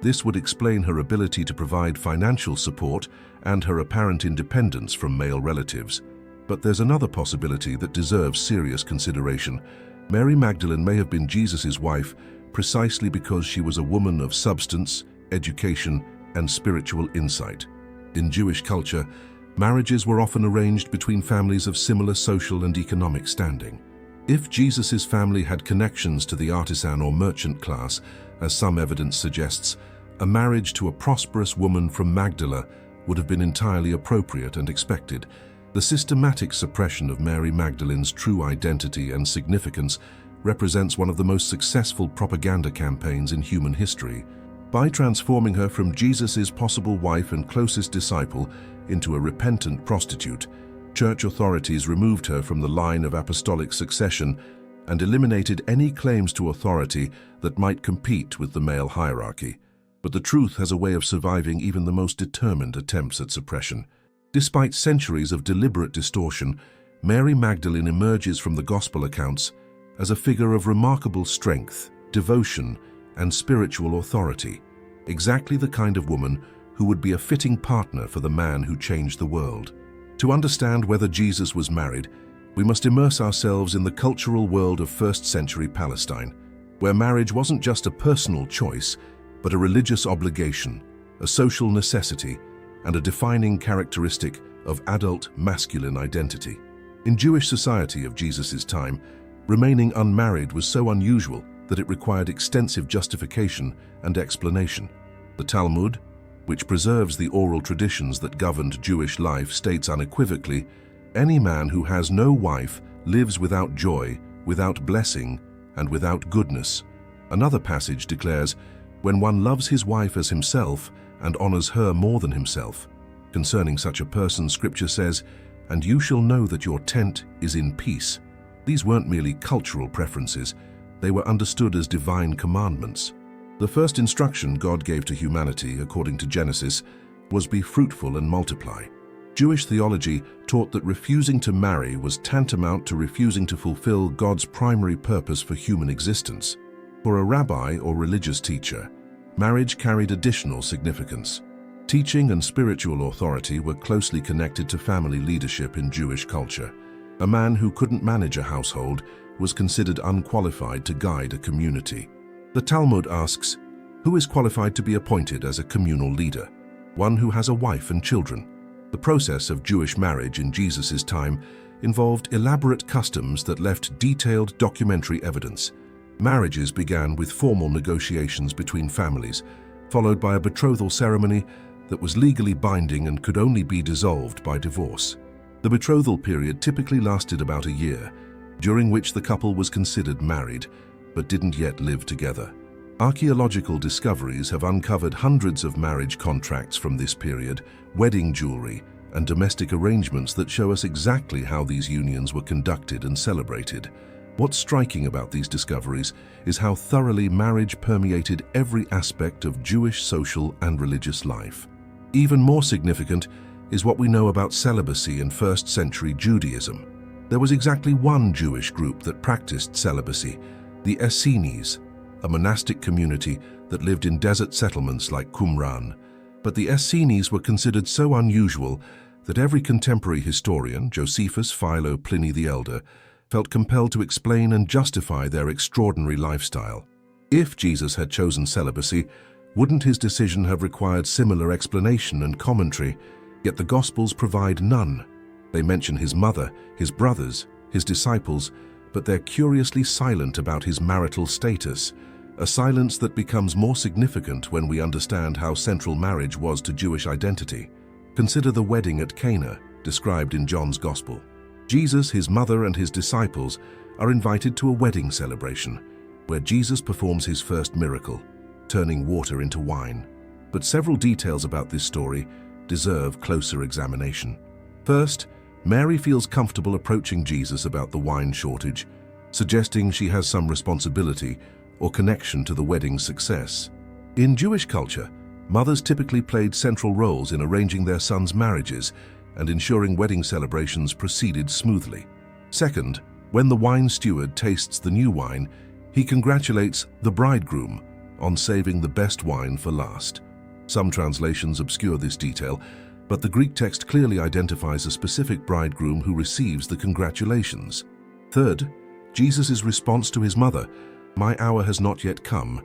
This would explain her ability to provide financial support and her apparent independence from male relatives. But there's another possibility that deserves serious consideration. Mary Magdalene may have been Jesus' wife precisely because she was a woman of substance, education, and spiritual insight. In Jewish culture, marriages were often arranged between families of similar social and economic standing. If Jesus' family had connections to the artisan or merchant class, as some evidence suggests, a marriage to a prosperous woman from Magdala would have been entirely appropriate and expected. The systematic suppression of Mary Magdalene's true identity and significance represents one of the most successful propaganda campaigns in human history. By transforming her from Jesus' possible wife and closest disciple into a repentant prostitute, church authorities removed her from the line of apostolic succession and eliminated any claims to authority that might compete with the male hierarchy. But the truth has a way of surviving even the most determined attempts at suppression. Despite centuries of deliberate distortion, Mary Magdalene emerges from the Gospel accounts as a figure of remarkable strength, devotion, and spiritual authority, exactly the kind of woman who would be a fitting partner for the man who changed the world. To understand whether Jesus was married, we must immerse ourselves in the cultural world of first-century Palestine, where marriage wasn't just a personal choice, but a religious obligation, a social necessity, and a defining characteristic of adult masculine identity. In Jewish society of Jesus' time, remaining unmarried was so unusual that it required extensive justification and explanation. The Talmud, which preserves the oral traditions that governed Jewish life, states unequivocally, "Any man who has no wife lives without joy, without blessing, and without goodness." Another passage declares, "When one loves his wife as himself and honors her more than himself." Concerning such a person, Scripture says, "And you shall know that your tent is in peace." These weren't merely cultural preferences, they were understood as divine commandments. The first instruction God gave to humanity, according to Genesis, was be fruitful and multiply. Jewish theology taught that refusing to marry was tantamount to refusing to fulfill God's primary purpose for human existence. For a rabbi or religious teacher, marriage carried additional significance. Teaching and spiritual authority were closely connected to family leadership in Jewish culture. A man who couldn't manage a household was considered unqualified to guide a community. The Talmud asks, who is qualified to be appointed as a communal leader? One who has a wife and children. The process of Jewish marriage in Jesus' time involved elaborate customs that left detailed documentary evidence. Marriages began with formal negotiations between families, followed by a betrothal ceremony that was legally binding and could only be dissolved by divorce. The betrothal period typically lasted about a year, during which the couple was considered married, but didn't yet live together. Archaeological discoveries have uncovered hundreds of marriage contracts from this period, wedding jewelry, and domestic arrangements that show us exactly how these unions were conducted and celebrated. What's striking about these discoveries is how thoroughly marriage permeated every aspect of Jewish social and religious life. Even more significant is what we know about celibacy in first-century Judaism. There was exactly one Jewish group that practiced celibacy, the Essenes, a monastic community that lived in desert settlements like Qumran. But the Essenes were considered so unusual that every contemporary historian, Josephus, Philo, Pliny the Elder, felt compelled to explain and justify their extraordinary lifestyle. If Jesus had chosen celibacy, wouldn't his decision have required similar explanation and commentary? Yet the Gospels provide none. They mention his mother, his brothers, his disciples, but they're curiously silent about his marital status, a silence that becomes more significant when we understand how central marriage was to Jewish identity. Consider the wedding at Cana, described in John's Gospel. Jesus, his mother, and his disciples are invited to a wedding celebration, where Jesus performs his first miracle, turning water into wine. But several details about this story deserve closer examination. First, Mary feels comfortable approaching Jesus about the wine shortage, suggesting she has some responsibility or connection to the wedding's success. In Jewish culture, mothers typically played central roles in arranging their sons' marriages and ensuring wedding celebrations proceeded smoothly. Second, when the wine steward tastes the new wine, he congratulates the bridegroom on saving the best wine for last. Some translations obscure this detail, but the Greek text clearly identifies a specific bridegroom who receives the congratulations. Third, Jesus' response to his mother, "My hour has not yet come,"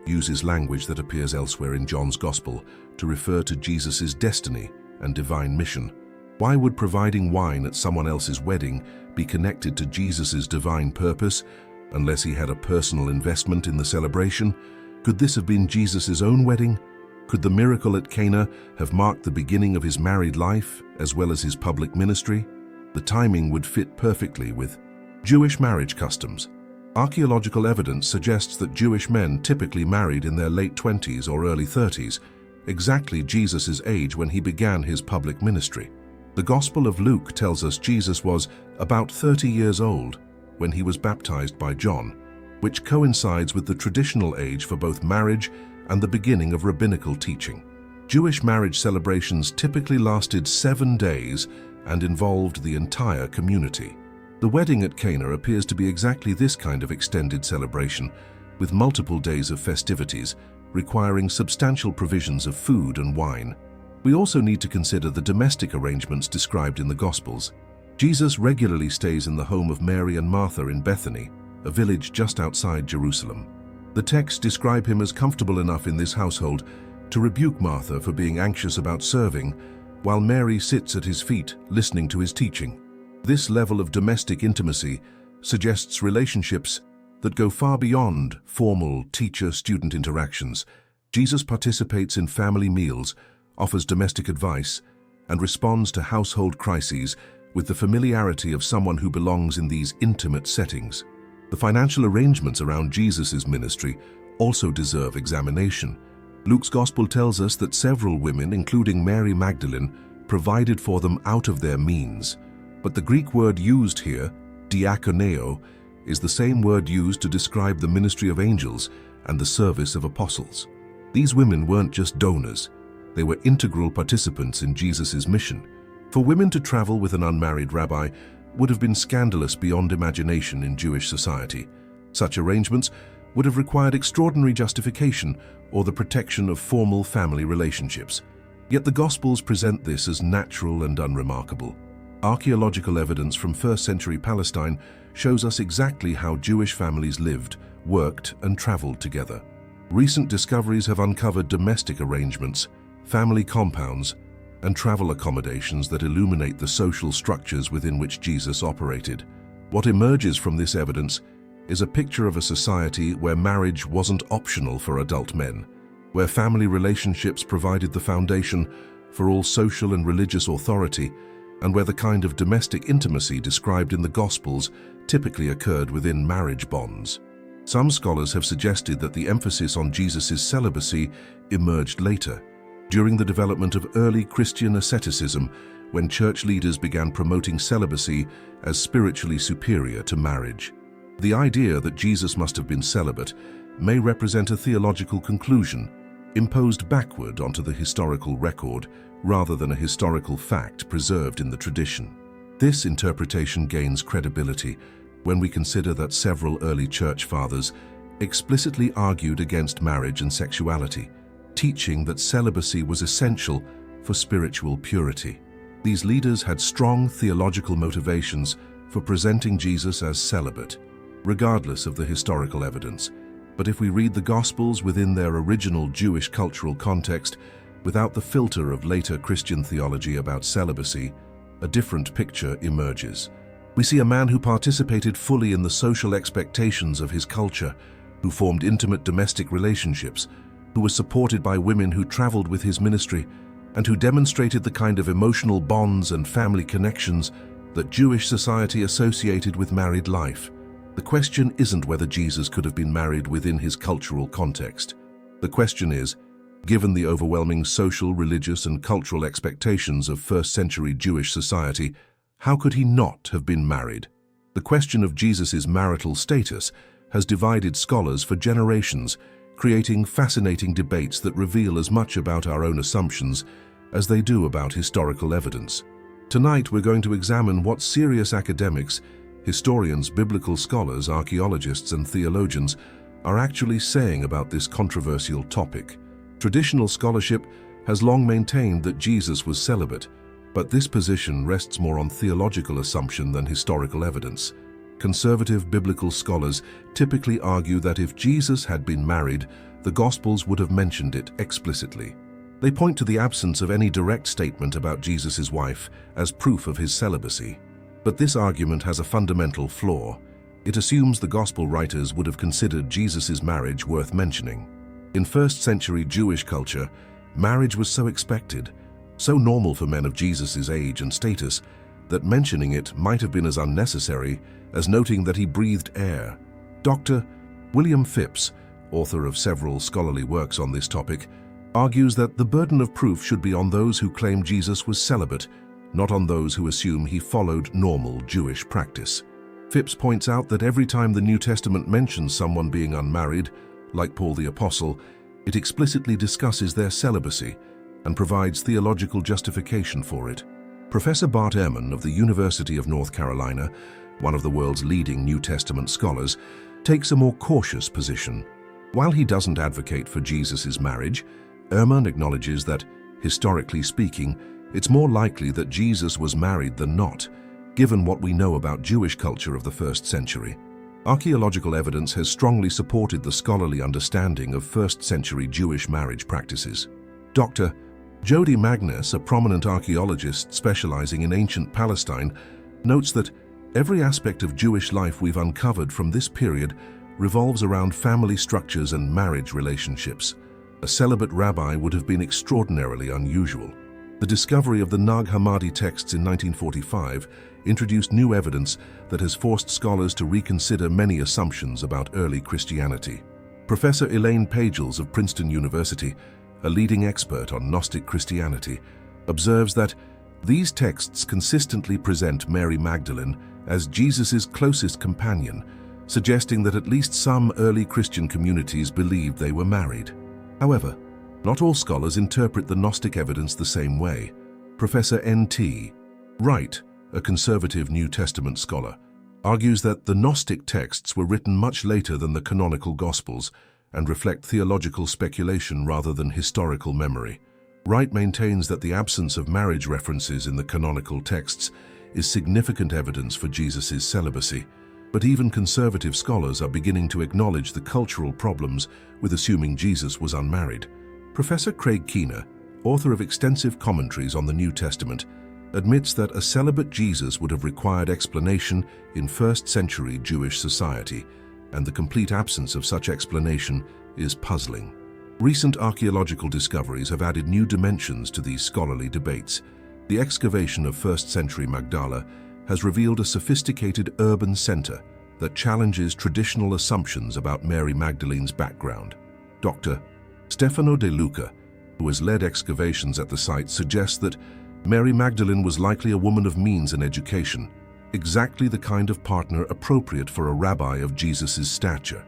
uses language that appears elsewhere in John's Gospel to refer to Jesus' destiny and divine mission. Why would providing wine at someone else's wedding be connected to Jesus' divine purpose, unless he had a personal investment in the celebration? Could this have been Jesus' own wedding? Could the miracle at Cana have marked the beginning of his married life as well as his public ministry? The timing would fit perfectly with Jewish marriage customs. Archaeological evidence suggests that Jewish men typically married in their late 20s or early 30s, exactly Jesus' age when he began his public ministry. The Gospel of Luke tells us Jesus was about 30 years old when he was baptized by John, which coincides with the traditional age for both marriage and the beginning of rabbinical teaching. Jewish marriage celebrations typically lasted 7 days and involved the entire community. The wedding at Cana appears to be exactly this kind of extended celebration, with multiple days of festivities, requiring substantial provisions of food and wine. We also need to consider the domestic arrangements described in the Gospels. Jesus regularly stays in the home of Mary and Martha in Bethany, a village just outside Jerusalem. The texts describe him as comfortable enough in this household to rebuke Martha for being anxious about serving, while Mary sits at his feet listening to his teaching. This level of domestic intimacy suggests relationships that go far beyond formal teacher-student interactions. Jesus participates in family meals, offers domestic advice, and responds to household crises with the familiarity of someone who belongs in these intimate settings. The financial arrangements around Jesus' ministry also deserve examination. Luke's Gospel tells us that several women, including Mary Magdalene, provided for them out of their means. But the Greek word used here, diakoneo, is the same word used to describe the ministry of angels and the service of apostles. These women weren't just donors, they were integral participants in Jesus' mission. For women to travel with an unmarried rabbi would have been scandalous beyond imagination in Jewish society. Such arrangements would have required extraordinary justification or the protection of formal family relationships. Yet the Gospels present this as natural and unremarkable. Archaeological evidence from first-century Palestine shows us exactly how Jewish families lived, worked, and traveled together. Recent discoveries have uncovered domestic arrangements, family compounds, and travel accommodations that illuminate the social structures within which Jesus operated. What emerges from this evidence is a picture of a society where marriage wasn't optional for adult men, where family relationships provided the foundation for all social and religious authority, and where the kind of domestic intimacy described in the Gospels typically occurred within marriage bonds. Some scholars have suggested that the emphasis on Jesus' celibacy emerged later, during the development of early Christian asceticism, when church leaders began promoting celibacy as spiritually superior to marriage. The idea that Jesus must have been celibate may represent a theological conclusion imposed backward onto the historical record rather than a historical fact preserved in the tradition. This interpretation gains credibility when we consider that several early church fathers explicitly argued against marriage and sexuality, teaching that celibacy was essential for spiritual purity. These leaders had strong theological motivations for presenting Jesus as celibate, regardless of the historical evidence. But if we read the Gospels within their original Jewish cultural context, without the filter of later Christian theology about celibacy, a different picture emerges. We see a man who participated fully in the social expectations of his culture, who formed intimate domestic relationships, who was supported by women who traveled with his ministry, and who demonstrated the kind of emotional bonds and family connections that Jewish society associated with married life. The question isn't whether Jesus could have been married within his cultural context. The question is, given the overwhelming social, religious, and cultural expectations of first-century Jewish society, how could he not have been married? The question of Jesus' marital status has divided scholars for generations, creating fascinating debates that reveal as much about our own assumptions as they do about historical evidence. Tonight, we're going to examine what serious academics, historians, biblical scholars, archaeologists, and theologians are actually saying about this controversial topic. Traditional scholarship has long maintained that Jesus was celibate, but this position rests more on theological assumption than historical evidence. Conservative biblical scholars typically argue that if Jesus had been married, the Gospels would have mentioned it explicitly. They point to the absence of any direct statement about Jesus' wife as proof of his celibacy. But this argument has a fundamental flaw. It assumes the Gospel writers would have considered Jesus' marriage worth mentioning. In first-century Jewish culture, marriage was so expected, so normal for men of Jesus' age and status, that mentioning it might have been as unnecessary as noting that he breathed air. Dr. William Phipps, author of several scholarly works on this topic, argues that the burden of proof should be on those who claim Jesus was celibate, not on those who assume he followed normal Jewish practice. Phipps points out that every time the New Testament mentions someone being unmarried, like Paul the Apostle, it explicitly discusses their celibacy and provides theological justification for it. Professor Bart Ehrman of the University of North Carolina, one of the world's leading New Testament scholars, takes a more cautious position. While he doesn't advocate for Jesus' marriage, Ehrman acknowledges that, historically speaking, it's more likely that Jesus was married than not, given what we know about Jewish culture of the first century. Archaeological evidence has strongly supported the scholarly understanding of first-century Jewish marriage practices. Dr. Jody Magnus, a prominent archaeologist specializing in ancient Palestine, notes that every aspect of Jewish life we've uncovered from this period revolves around family structures and marriage relationships. A celibate rabbi would have been extraordinarily unusual. The discovery of the Nag Hammadi texts in 1945 introduced new evidence that has forced scholars to reconsider many assumptions about early Christianity. Professor Elaine Pagels of Princeton University, a leading expert on Gnostic Christianity, observes that these texts consistently present Mary Magdalene as Jesus' closest companion, suggesting that at least some early Christian communities believed they were married. However, not all scholars interpret the Gnostic evidence the same way. Professor N.T. Wright, a conservative New Testament scholar, argues that the Gnostic texts were written much later than the canonical Gospels and reflect theological speculation rather than historical memory. Wright maintains that the absence of marriage references in the canonical texts is significant evidence for Jesus' celibacy, but even conservative scholars are beginning to acknowledge the cultural problems with assuming Jesus was unmarried. Professor Craig Keener, author of extensive commentaries on the New Testament, admits that a celibate Jesus would have required explanation in first-century Jewish society, and the complete absence of such explanation is puzzling. Recent archaeological discoveries have added new dimensions to these scholarly debates. The excavation of first-century Magdala has revealed a sophisticated urban center that challenges traditional assumptions about Mary Magdalene's background. Dr. Stefano De Luca, who has led excavations at the site, suggests that Mary Magdalene was likely a woman of means and education, exactly the kind of partner appropriate for a rabbi of Jesus' stature.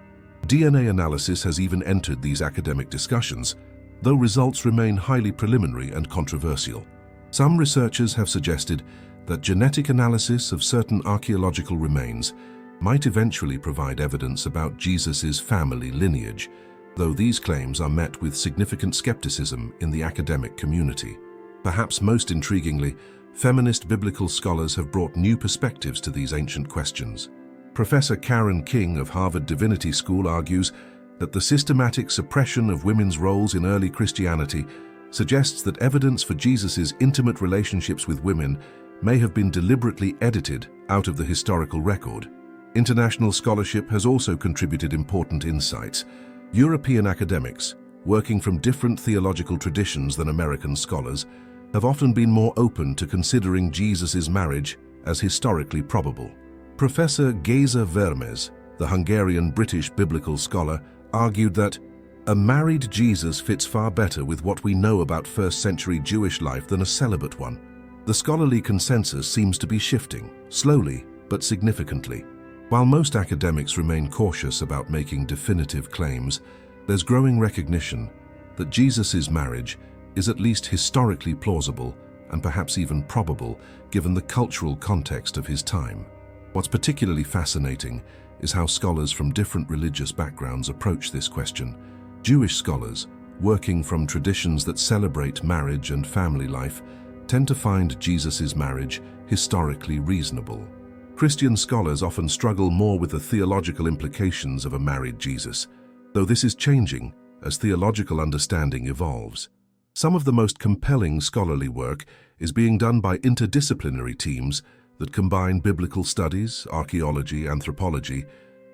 DNA analysis has even entered these academic discussions, though results remain highly preliminary and controversial. Some researchers have suggested that genetic analysis of certain archaeological remains might eventually provide evidence about Jesus' family lineage, though these claims are met with significant skepticism in the academic community. Perhaps most intriguingly, feminist biblical scholars have brought new perspectives to these ancient questions. Professor Karen King of Harvard Divinity School argues that the systematic suppression of women's roles in early Christianity suggests that evidence for Jesus' intimate relationships with women may have been deliberately edited out of the historical record. International scholarship has also contributed important insights. European academics, working from different theological traditions than American scholars, have often been more open to considering Jesus' marriage as historically probable. Professor Géza Vermes, the Hungarian-British biblical scholar, argued that a married Jesus fits far better with what we know about first-century Jewish life than a celibate one. The scholarly consensus seems to be shifting, slowly but significantly. While most academics remain cautious about making definitive claims, there's growing recognition that Jesus' marriage is at least historically plausible and perhaps even probable given the cultural context of his time. What's particularly fascinating is how scholars from different religious backgrounds approach this question. Jewish scholars, working from traditions that celebrate marriage and family life, tend to find Jesus' marriage historically reasonable. Christian scholars often struggle more with the theological implications of a married Jesus, though this is changing as theological understanding evolves. Some of the most compelling scholarly work is being done by interdisciplinary teams that combine biblical studies, archaeology, anthropology,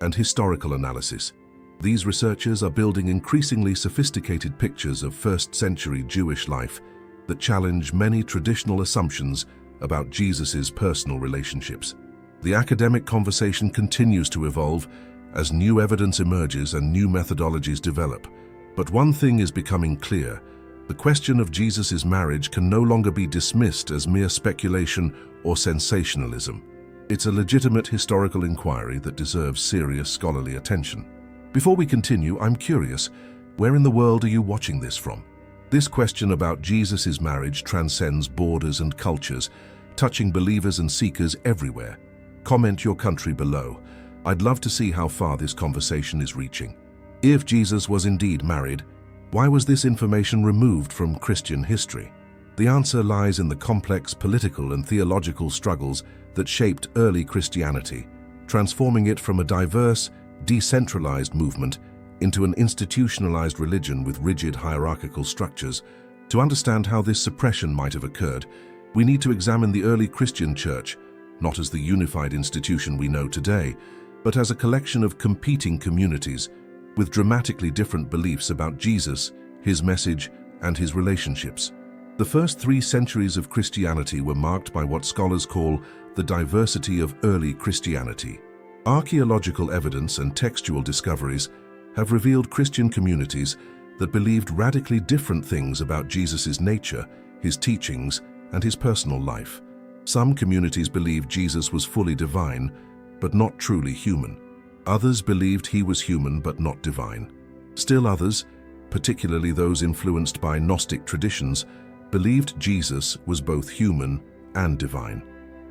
and historical analysis. These researchers are building increasingly sophisticated pictures of first-century Jewish life that challenge many traditional assumptions about Jesus' personal relationships. The academic conversation continues to evolve as new evidence emerges and new methodologies develop. But one thing is becoming clear: the question of Jesus' marriage can no longer be dismissed as mere speculation or sensationalism. It's a legitimate historical inquiry that deserves serious scholarly attention. Before we continue, I'm curious, where in the world are you watching this from? This question about Jesus' marriage transcends borders and cultures, touching believers and seekers everywhere. Comment your country below. I'd love to see how far this conversation is reaching. If Jesus was indeed married, why was this information removed from Christian history? The answer lies in the complex political and theological struggles that shaped early Christianity, transforming it from a diverse, decentralized movement into an institutionalized religion with rigid hierarchical structures. To understand how this suppression might have occurred, we need to examine the early Christian church, not as the unified institution we know today, but as a collection of competing communities with dramatically different beliefs about Jesus, his message, and his relationships. The first 3 centuries of Christianity were marked by what scholars call the diversity of early Christianity. Archaeological evidence and textual discoveries have revealed Christian communities that believed radically different things about Jesus' nature, his teachings, and his personal life. Some communities believed Jesus was fully divine, but not truly human. Others believed he was human but not divine. Still others, particularly those influenced by Gnostic traditions, believed Jesus was both human and divine,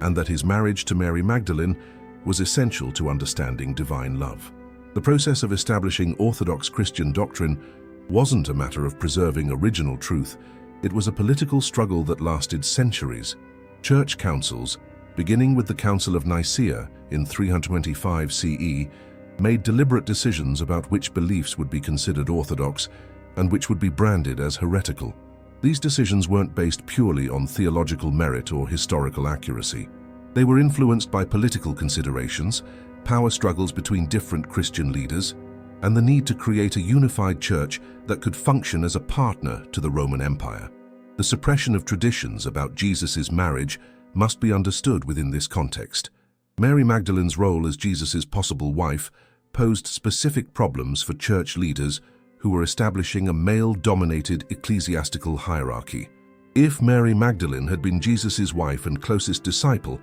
and that his marriage to Mary Magdalene was essential to understanding divine love. The process of establishing orthodox Christian doctrine wasn't a matter of preserving original truth. It was a political struggle that lasted centuries. Church councils, beginning with the Council of Nicaea in 325 CE, made deliberate decisions about which beliefs would be considered orthodox and which would be branded as heretical. These decisions weren't based purely on theological merit or historical accuracy. They were influenced by political considerations, power struggles between different Christian leaders, and the need to create a unified church that could function as a partner to the Roman Empire. The suppression of traditions about Jesus' marriage must be understood within this context. Mary Magdalene's role as Jesus' possible wife posed specific problems for church leaders who were establishing a male-dominated ecclesiastical hierarchy. If Mary Magdalene had been Jesus' wife and closest disciple,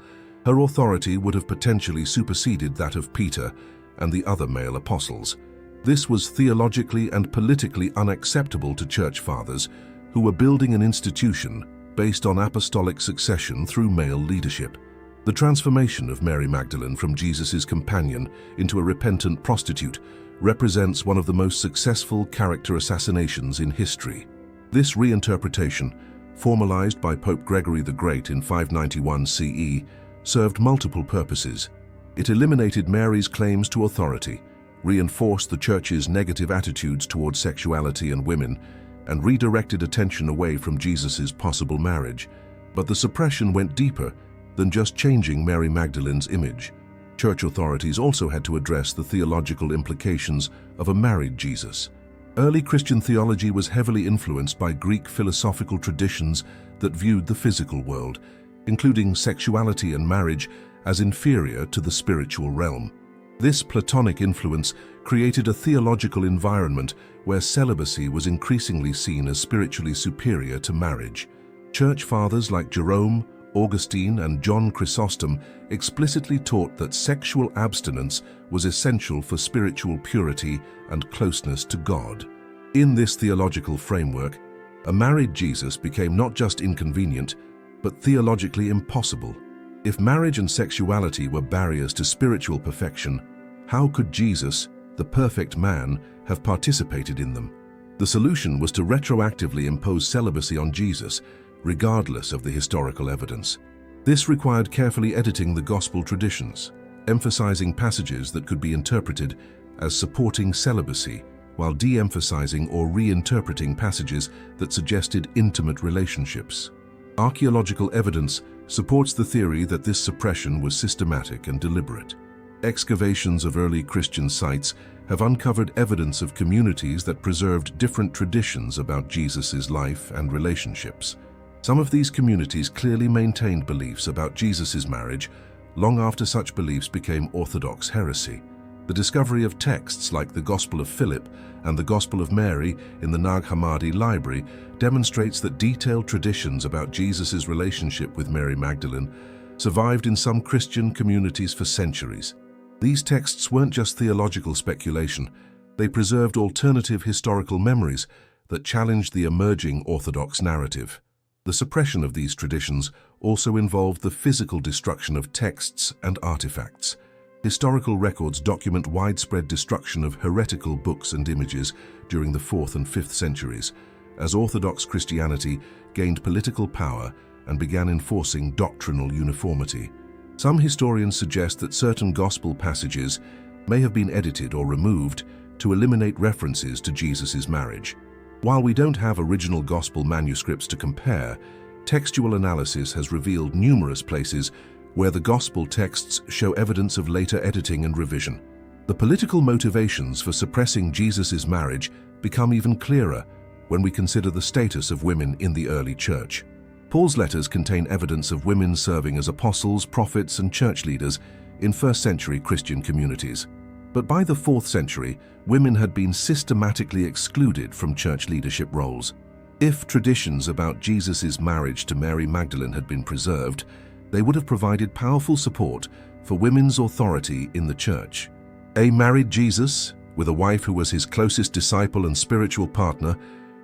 her authority would have potentially superseded that of Peter and the other male apostles. This was theologically and politically unacceptable to church fathers who were building an institution based on apostolic succession through male leadership. The transformation of Mary Magdalene from Jesus' companion into a repentant prostitute represents one of the most successful character assassinations in history. This reinterpretation, formalized by Pope Gregory the Great in 591 CE, served multiple purposes. It eliminated Mary's claims to authority, reinforced the Church's negative attitudes towards sexuality and women, and redirected attention away from Jesus' possible marriage. But the suppression went deeper than just changing Mary Magdalene's image. Church authorities also had to address the theological implications of a married Jesus. Early Christian theology was heavily influenced by Greek philosophical traditions that viewed the physical world, including sexuality and marriage, as inferior to the spiritual realm. This Platonic influence created a theological environment where celibacy was increasingly seen as spiritually superior to marriage. Church fathers like Jerome, Augustine, and John Chrysostom explicitly taught that sexual abstinence was essential for spiritual purity and closeness to God. In this theological framework, a married Jesus became not just inconvenient, but theologically impossible. If marriage and sexuality were barriers to spiritual perfection, How could Jesus, the perfect man, have participated in them? The solution was to retroactively impose celibacy on Jesus, regardless of the historical evidence. This required carefully editing the gospel traditions, emphasizing passages that could be interpreted as supporting celibacy, while de-emphasizing or reinterpreting passages that suggested intimate relationships. Archaeological evidence supports the theory that this suppression was systematic and deliberate. Excavations of early Christian sites have uncovered evidence of communities that preserved different traditions about Jesus' life and relationships. Some of these communities clearly maintained beliefs about Jesus' marriage long after such beliefs became orthodox heresy. The discovery of texts like the Gospel of Philip and the Gospel of Mary in the Nag Hammadi library demonstrates that detailed traditions about Jesus' relationship with Mary Magdalene survived in some Christian communities for centuries. These texts weren't just theological speculation, they preserved alternative historical memories that challenged the emerging orthodox narrative. The suppression of these traditions also involved the physical destruction of texts and artifacts. Historical records document widespread destruction of heretical books and images during the 4th and 5th centuries, as Orthodox Christianity gained political power and began enforcing doctrinal uniformity. Some historians suggest that certain gospel passages may have been edited or removed to eliminate references to Jesus' marriage. While we don't have original gospel manuscripts to compare, textual analysis has revealed numerous places where the gospel texts show evidence of later editing and revision. The political motivations for suppressing Jesus' marriage become even clearer when we consider the status of women in the early church. Paul's letters contain evidence of women serving as apostles, prophets, and church leaders in first-century Christian communities. But by the 4th century, women had been systematically excluded from church leadership roles. If traditions about Jesus' marriage to Mary Magdalene had been preserved, they would have provided powerful support for women's authority in the church. A married Jesus, with a wife who was his closest disciple and spiritual partner,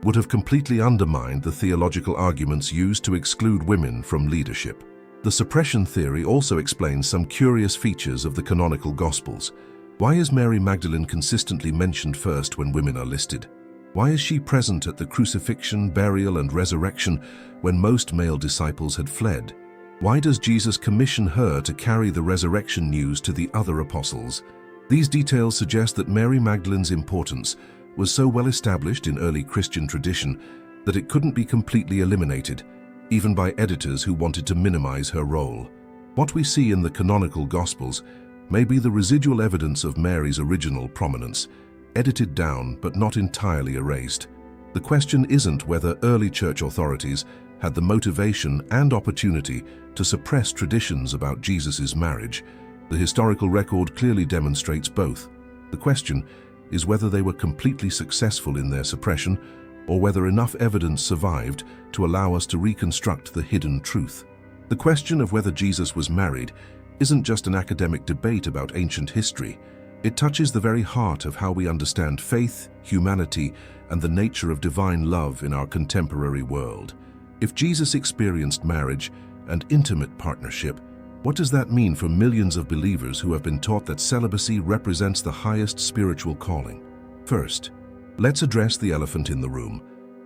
would have completely undermined the theological arguments used to exclude women from leadership. The suppression theory also explains some curious features of the canonical Gospels. Why is Mary Magdalene consistently mentioned first when women are listed? Why is she present at the crucifixion, burial, and resurrection when most male disciples had fled? Why does Jesus commission her to carry the resurrection news to the other apostles? These details suggest that Mary Magdalene's importance was so well established in early Christian tradition that it couldn't be completely eliminated, even by editors who wanted to minimize her role. What we see in the canonical Gospels may be the residual evidence of Mary's original prominence, edited down but not entirely erased. The question isn't whether early church authorities had the motivation and opportunity to suppress traditions about Jesus' marriage. The historical record clearly demonstrates both. The question is whether they were completely successful in their suppression or whether enough evidence survived to allow us to reconstruct the hidden truth. The question of whether Jesus was married isn't just an academic debate about ancient history. It touches the very heart of how we understand faith, humanity, and the nature of divine love in our contemporary world. If Jesus experienced marriage and intimate partnership, what does that mean for millions of believers who have been taught that celibacy represents the highest spiritual calling? First, let's address the elephant in the room.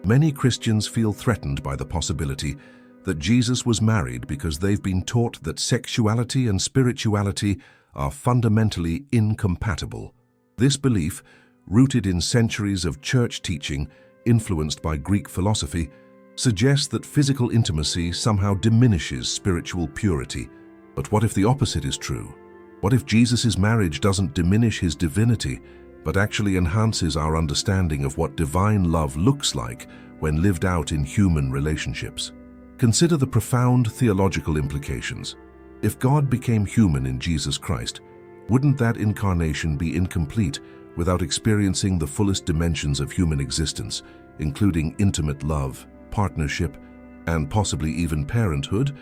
Many Christians feel threatened by the possibility that Jesus was married because they've been taught that sexuality and spirituality are fundamentally incompatible. This belief, rooted in centuries of church teaching influenced by Greek philosophy, suggests that physical intimacy somehow diminishes spiritual purity. But what if the opposite is true? What if Jesus' marriage doesn't diminish his divinity, but actually enhances our understanding of what divine love looks like when lived out in human relationships? Consider the profound theological implications. If God became human in Jesus Christ, wouldn't that incarnation be incomplete without experiencing the fullest dimensions of human existence, including intimate love, partnership, and possibly even parenthood?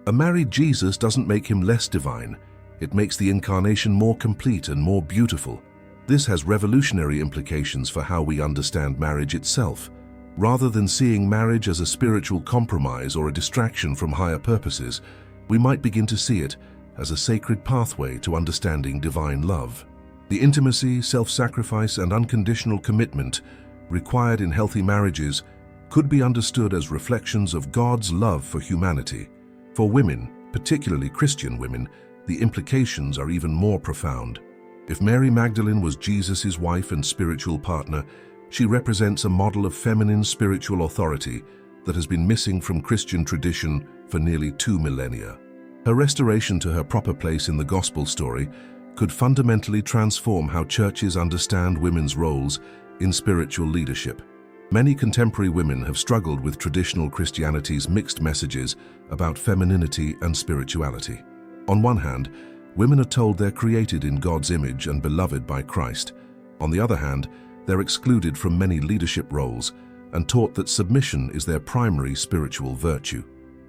A married Jesus doesn't make him less divine. It makes the incarnation more complete and more beautiful. This has revolutionary implications for how we understand marriage itself. Rather than seeing marriage as a spiritual compromise or a distraction from higher purposes, we might begin to see it as a sacred pathway to understanding divine love. The intimacy, self-sacrifice, and unconditional commitment required in healthy marriages could be understood as reflections of God's love for humanity. For women, particularly Christian women, the implications are even more profound. If Mary Magdalene was Jesus' wife and spiritual partner, she represents a model of feminine spiritual authority that has been missing from Christian tradition for nearly 2 millennia. Her restoration to her proper place in the gospel story could fundamentally transform how churches understand women's roles in spiritual leadership. Many contemporary women have struggled with traditional Christianity's mixed messages about femininity and spirituality. On one hand, women are told they're created in God's image and beloved by Christ. On the other hand, they're excluded from many leadership roles and taught that submission is their primary spiritual virtue.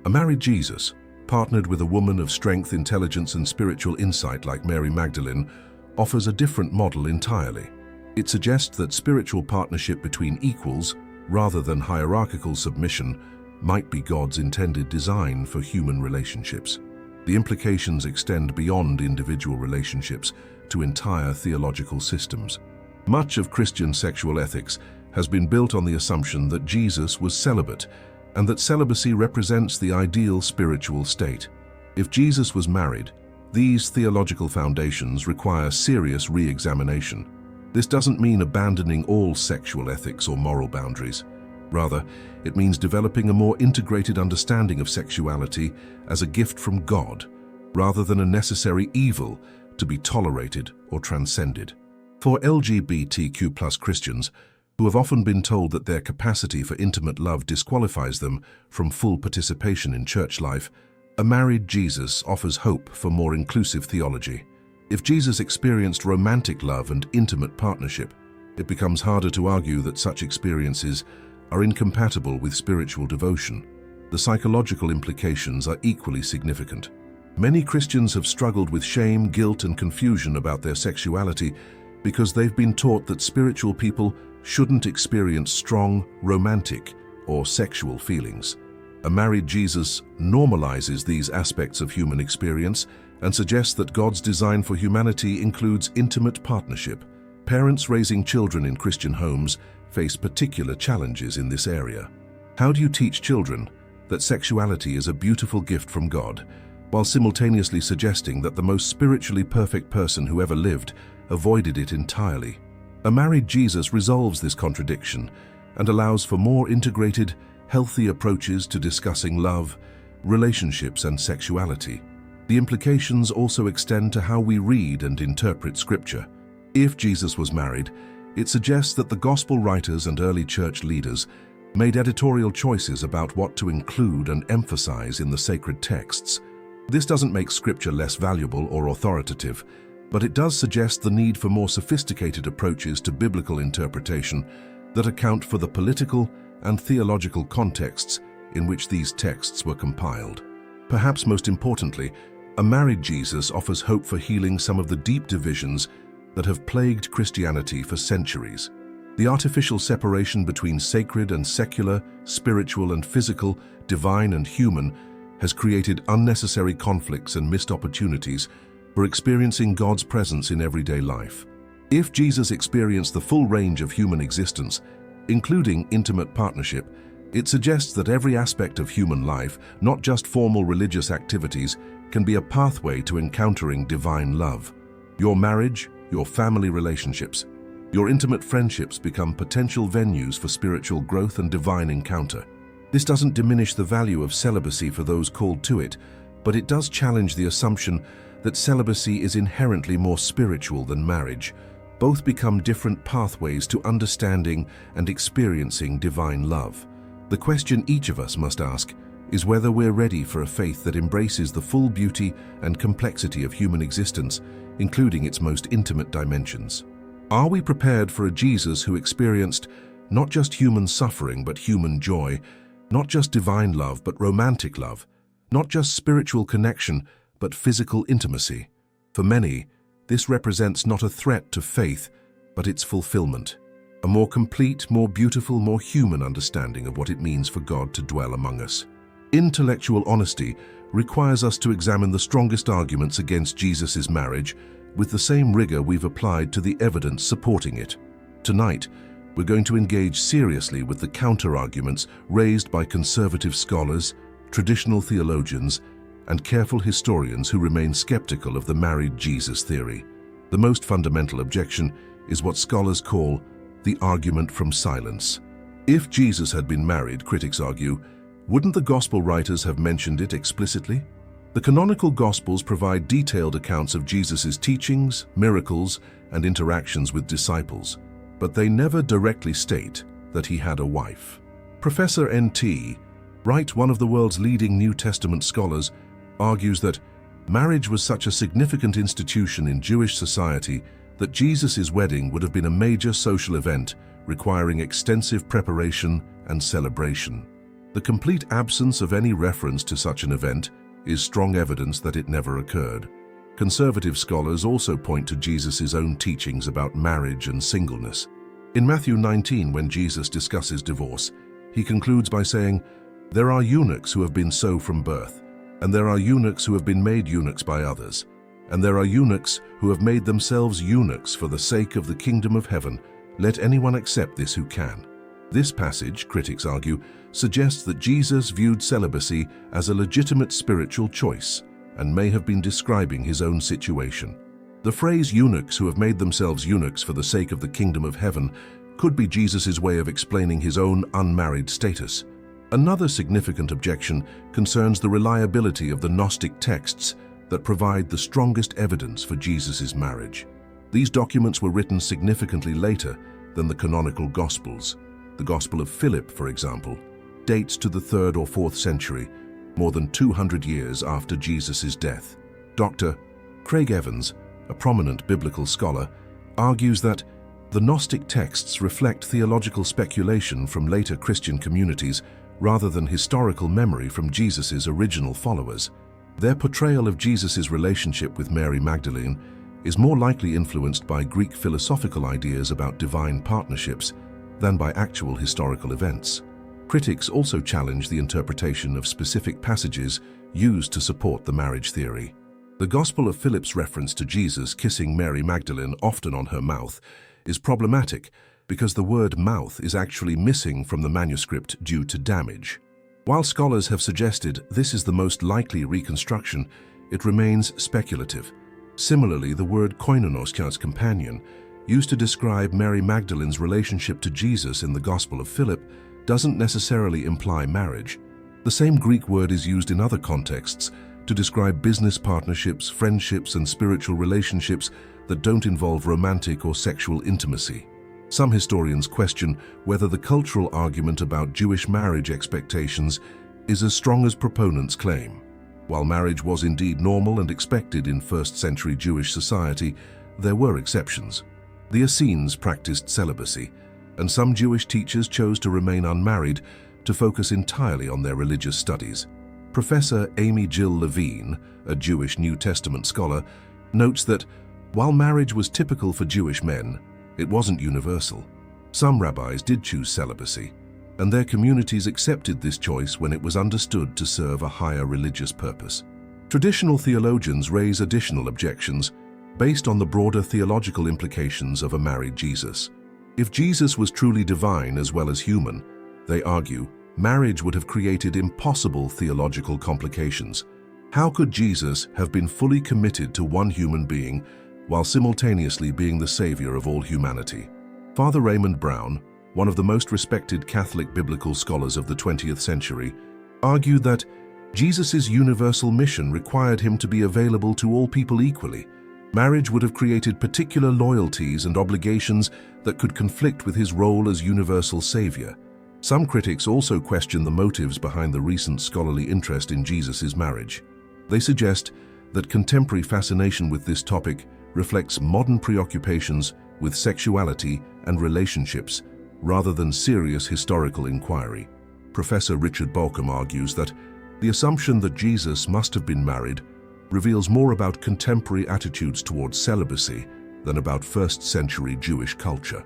A married Jesus, partnered with a woman of strength, intelligence, and spiritual insight like Mary Magdalene, offers a different model entirely. It suggests that spiritual partnership between equals, rather than hierarchical submission, might be God's intended design for human relationships. The implications extend beyond individual relationships to entire theological systems. Much of Christian sexual ethics has been built on the assumption that Jesus was celibate and that celibacy represents the ideal spiritual state. If Jesus was married, these theological foundations require serious re-examination. This doesn't mean abandoning all sexual ethics or moral boundaries. Rather, it means developing a more integrated understanding of sexuality as a gift from God, rather than a necessary evil to be tolerated or transcended. For LGBTQ+ Christians, who have often been told that their capacity for intimate love disqualifies them from full participation in church life, a married Jesus offers hope for more inclusive theology. If Jesus experienced romantic love and intimate partnership, it becomes harder to argue that such experiences are incompatible with spiritual devotion. The psychological implications are equally significant. Many Christians have struggled with shame, guilt, and confusion about their sexuality because they've been taught that spiritual people shouldn't experience strong, romantic, or sexual feelings. A married Jesus normalizes these aspects of human experience and suggests that God's design for humanity includes intimate partnership. Parents raising children in Christian homes face particular challenges in this area. How do you teach children that sexuality is a beautiful gift from God, while simultaneously suggesting that the most spiritually perfect person who ever lived avoided it entirely? A married Jesus resolves this contradiction and allows for more integrated, healthy approaches to discussing love, relationships, and sexuality. The implications also extend to how we read and interpret Scripture. If Jesus was married, it suggests that the gospel writers and early church leaders made editorial choices about what to include and emphasize in the sacred texts. This doesn't make Scripture less valuable or authoritative, but it does suggest the need for more sophisticated approaches to biblical interpretation that account for the political and theological contexts in which these texts were compiled. Perhaps most importantly, a married Jesus offers hope for healing some of the deep divisions that have plagued Christianity for centuries. The artificial separation between sacred and secular, spiritual and physical, divine and human, has created unnecessary conflicts and missed opportunities for experiencing God's presence in everyday life. If Jesus experienced the full range of human existence, including intimate partnership, it suggests that every aspect of human life, not just formal religious activities, can be a pathway to encountering divine love. Your marriage, your family relationships, your intimate friendships become potential venues for spiritual growth and divine encounter. This doesn't diminish the value of celibacy for those called to it, but it does challenge the assumption that celibacy is inherently more spiritual than marriage. Both become different pathways to understanding and experiencing divine love. The question each of us must ask is whether we're ready for a faith that embraces the full beauty and complexity of human existence, including its most intimate dimensions. Are we prepared for a Jesus who experienced not just human suffering but human joy, not just divine love but romantic love, not just spiritual connection but physical intimacy? For many, this represents not a threat to faith, but its fulfillment. A more complete, more beautiful, more human understanding of what it means for God to dwell among us. Intellectual honesty requires us to examine the strongest arguments against Jesus' marriage with the same rigor we've applied to the evidence supporting it. Tonight, we're going to engage seriously with the counter-arguments raised by conservative scholars, traditional theologians, and careful historians who remain skeptical of the married Jesus theory. The most fundamental objection is what scholars call the argument from silence. If Jesus had been married, critics argue, wouldn't the Gospel writers have mentioned it explicitly? The canonical Gospels provide detailed accounts of Jesus' teachings, miracles, and interactions with disciples, but they never directly state that he had a wife. Professor N.T. Wright, one of the world's leading New Testament scholars, argues that marriage was such a significant institution in Jewish society that Jesus' wedding would have been a major social event requiring extensive preparation and celebration. The complete absence of any reference to such an event is strong evidence that it never occurred. Conservative scholars also point to Jesus' own teachings about marriage and singleness. In Matthew 19, when Jesus discusses divorce, he concludes by saying, "There are eunuchs who have been so from birth, and there are eunuchs who have been made eunuchs by others, and there are eunuchs who have made themselves eunuchs for the sake of the kingdom of heaven. Let anyone accept this who can." This passage, critics argue, suggests that Jesus viewed celibacy as a legitimate spiritual choice and may have been describing his own situation. The phrase eunuchs who have made themselves eunuchs for the sake of the kingdom of heaven could be Jesus' way of explaining his own unmarried status. Another significant objection concerns the reliability of the Gnostic texts that provide the strongest evidence for Jesus' marriage. These documents were written significantly later than the canonical Gospels. The Gospel of Philip, for example, dates to the 3rd or 4th century, more than 200 years after Jesus' death. Dr. Craig Evans, a prominent biblical scholar, argues that the Gnostic texts reflect theological speculation from later Christian communities rather than historical memory from Jesus' original followers. Their portrayal of Jesus' relationship with Mary Magdalene is more likely influenced by Greek philosophical ideas about divine partnerships than by actual historical events. Critics also challenge the interpretation of specific passages used to support the marriage theory. The Gospel of Philip's reference to Jesus kissing Mary Magdalene, often on her mouth, is problematic because the word mouth is actually missing from the manuscript due to damage. While scholars have suggested this is the most likely reconstruction, it remains speculative. Similarly, the word koinonos, companion, used to describe Mary Magdalene's relationship to Jesus in the Gospel of Philip, doesn't necessarily imply marriage. The same Greek word is used in other contexts to describe business partnerships, friendships, and spiritual relationships that don't involve romantic or sexual intimacy. Some historians question whether the cultural argument about Jewish marriage expectations is as strong as proponents claim. While marriage was indeed normal and expected in first-century Jewish society, there were exceptions. The Essenes practiced celibacy, and some Jewish teachers chose to remain unmarried to focus entirely on their religious studies. Professor Amy Jill Levine, a Jewish New Testament scholar, notes that while marriage was typical for Jewish men, it wasn't universal. Some rabbis did choose celibacy, and their communities accepted this choice when it was understood to serve a higher religious purpose. Traditional theologians raise additional objections based on the broader theological implications of a married Jesus. If Jesus was truly divine as well as human, they argue, marriage would have created impossible theological complications. How could Jesus have been fully committed to one human being while simultaneously being the savior of all humanity? Father Raymond Brown, one of the most respected Catholic biblical scholars of the 20th century, argued that Jesus' universal mission required him to be available to all people equally. Marriage would have created particular loyalties and obligations that could conflict with his role as universal savior. Some critics also question the motives behind the recent scholarly interest in Jesus' marriage. They suggest that contemporary fascination with this topic reflects modern preoccupations with sexuality and relationships rather than serious historical inquiry. Professor Richard Bolcom argues that the assumption that Jesus must have been married reveals more about contemporary attitudes towards celibacy than about first-century Jewish culture.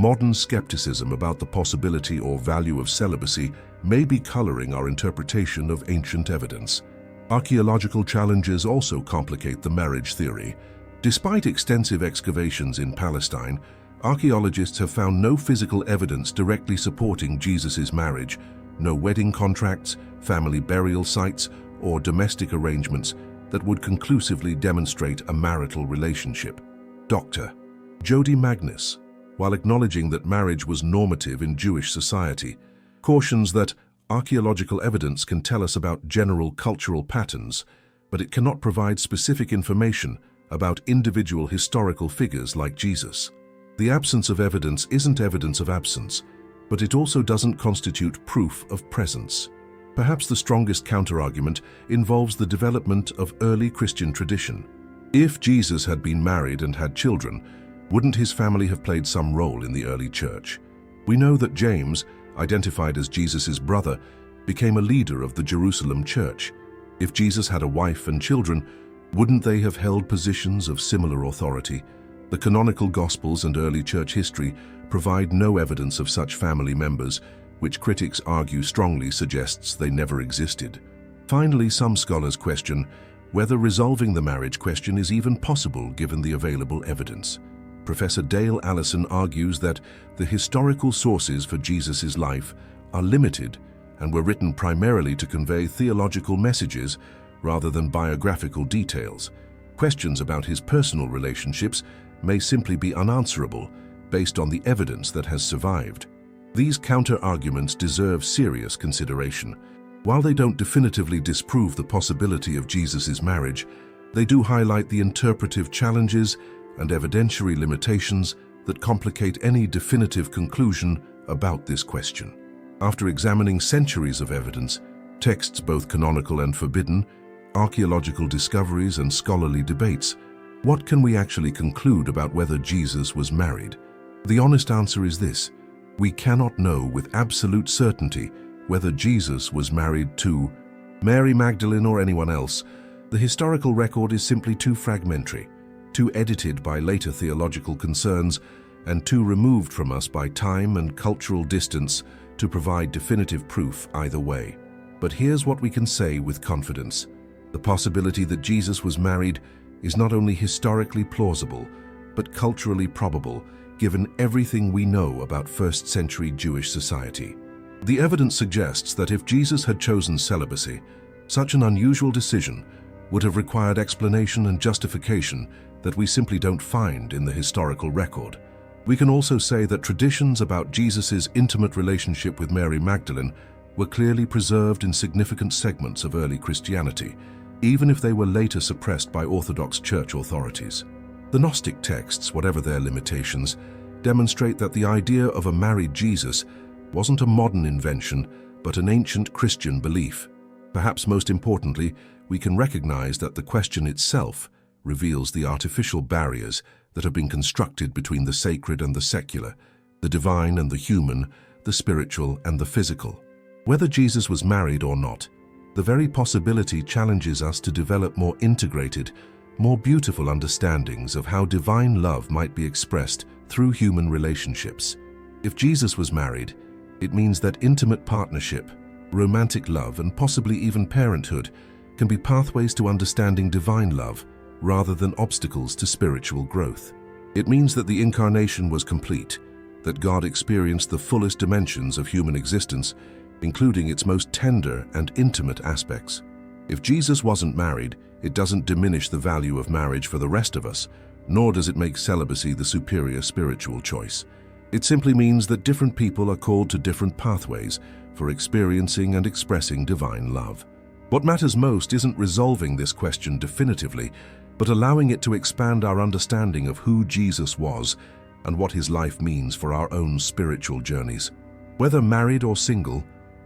Modern skepticism about the possibility or value of celibacy may be coloring our interpretation of ancient evidence. Archaeological challenges also complicate the marriage theory. Despite extensive excavations in Palestine, archaeologists have found no physical evidence directly supporting Jesus' marriage, no wedding contracts, family burial sites, or domestic arrangements that would conclusively demonstrate a marital relationship. Dr. Jody Magnus, while acknowledging that marriage was normative in Jewish society, cautions that archaeological evidence can tell us about general cultural patterns, but it cannot provide specific information about individual historical figures like Jesus. The absence of evidence isn't evidence of absence, but it also doesn't constitute proof of presence. Perhaps the strongest counterargument involves the development of early Christian tradition. If Jesus had been married and had children, wouldn't his family have played some role in the early church? We know that James, identified as Jesus' brother, became a leader of the Jerusalem church. If Jesus had a wife and children, wouldn't they have held positions of similar authority? The canonical Gospels and early church history provide no evidence of such family members, which critics argue strongly suggests they never existed. Finally, some scholars question whether resolving the marriage question is even possible given the available evidence. Professor Dale Allison argues that the historical sources for Jesus' life are limited and were written primarily to convey theological messages rather than biographical details. Questions about his personal relationships may simply be unanswerable based on the evidence that has survived. These counter-arguments deserve serious consideration. While they don't definitively disprove the possibility of Jesus' marriage, they do highlight the interpretive challenges and evidentiary limitations that complicate any definitive conclusion about this question. After examining centuries of evidence, texts both canonical and forbidden, archaeological discoveries and scholarly debates, what can we actually conclude about whether Jesus was married? The honest answer is this: we cannot know with absolute certainty whether Jesus was married to Mary Magdalene or anyone else. The historical record is simply too fragmentary, too edited by later theological concerns, and too removed from us by time and cultural distance to provide definitive proof either way. But here's what we can say with confidence. The possibility that Jesus was married is not only historically plausible, but culturally probable, given everything we know about first-century Jewish society. The evidence suggests that if Jesus had chosen celibacy, such an unusual decision would have required explanation and justification that we simply don't find in the historical record. We can also say that traditions about Jesus' intimate relationship with Mary Magdalene were clearly preserved in significant segments of early Christianity, even if they were later suppressed by Orthodox Church authorities. The Gnostic texts, whatever their limitations, demonstrate that the idea of a married Jesus wasn't a modern invention, but an ancient Christian belief. Perhaps most importantly, we can recognize that the question itself reveals the artificial barriers that have been constructed between the sacred and the secular, the divine and the human, the spiritual and the physical. Whether Jesus was married or not, the very possibility challenges us to develop more integrated, more beautiful understandings of how divine love might be expressed through human relationships. If Jesus was married, it means that intimate partnership, romantic love, and possibly even parenthood can be pathways to understanding divine love rather than obstacles to spiritual growth. It means that the incarnation was complete, that God experienced the fullest dimensions of human existence, including its most tender and intimate aspects. If Jesus wasn't married, it doesn't diminish the value of marriage for the rest of us, nor does it make celibacy the superior spiritual choice. It simply means that different people are called to different pathways for experiencing and expressing divine love. What matters most isn't resolving this question definitively, but allowing it to expand our understanding of who Jesus was and what his life means for our own spiritual journeys. Whether married or single,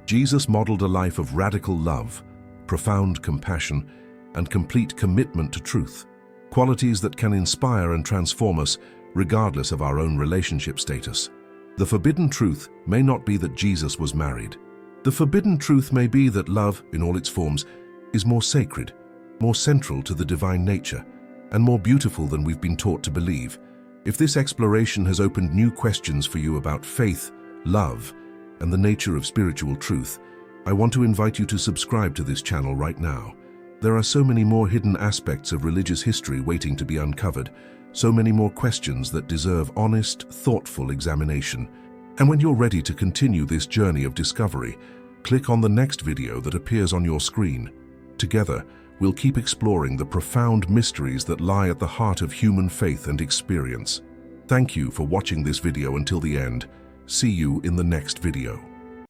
Jesus modeled a life of radical love, profound compassion, and complete commitment to truth, qualities that can inspire and transform us regardless of our own relationship status. The forbidden truth may not be that Jesus was married. The forbidden truth may be that love, in all its forms, is more sacred, more central to the divine nature, and more beautiful than we've been taught to believe. If this exploration has opened new questions for you about faith, love, and the nature of spiritual truth, I want to invite you to subscribe to this channel right now. There are so many more hidden aspects of religious history waiting to be uncovered, so many more questions that deserve honest, thoughtful examination. And when you're ready to continue this journey of discovery, click on the next video that appears on your screen. Together, we'll keep exploring the profound mysteries that lie at the heart of human faith and experience. Thank you for watching this video until the end. See you in the next video.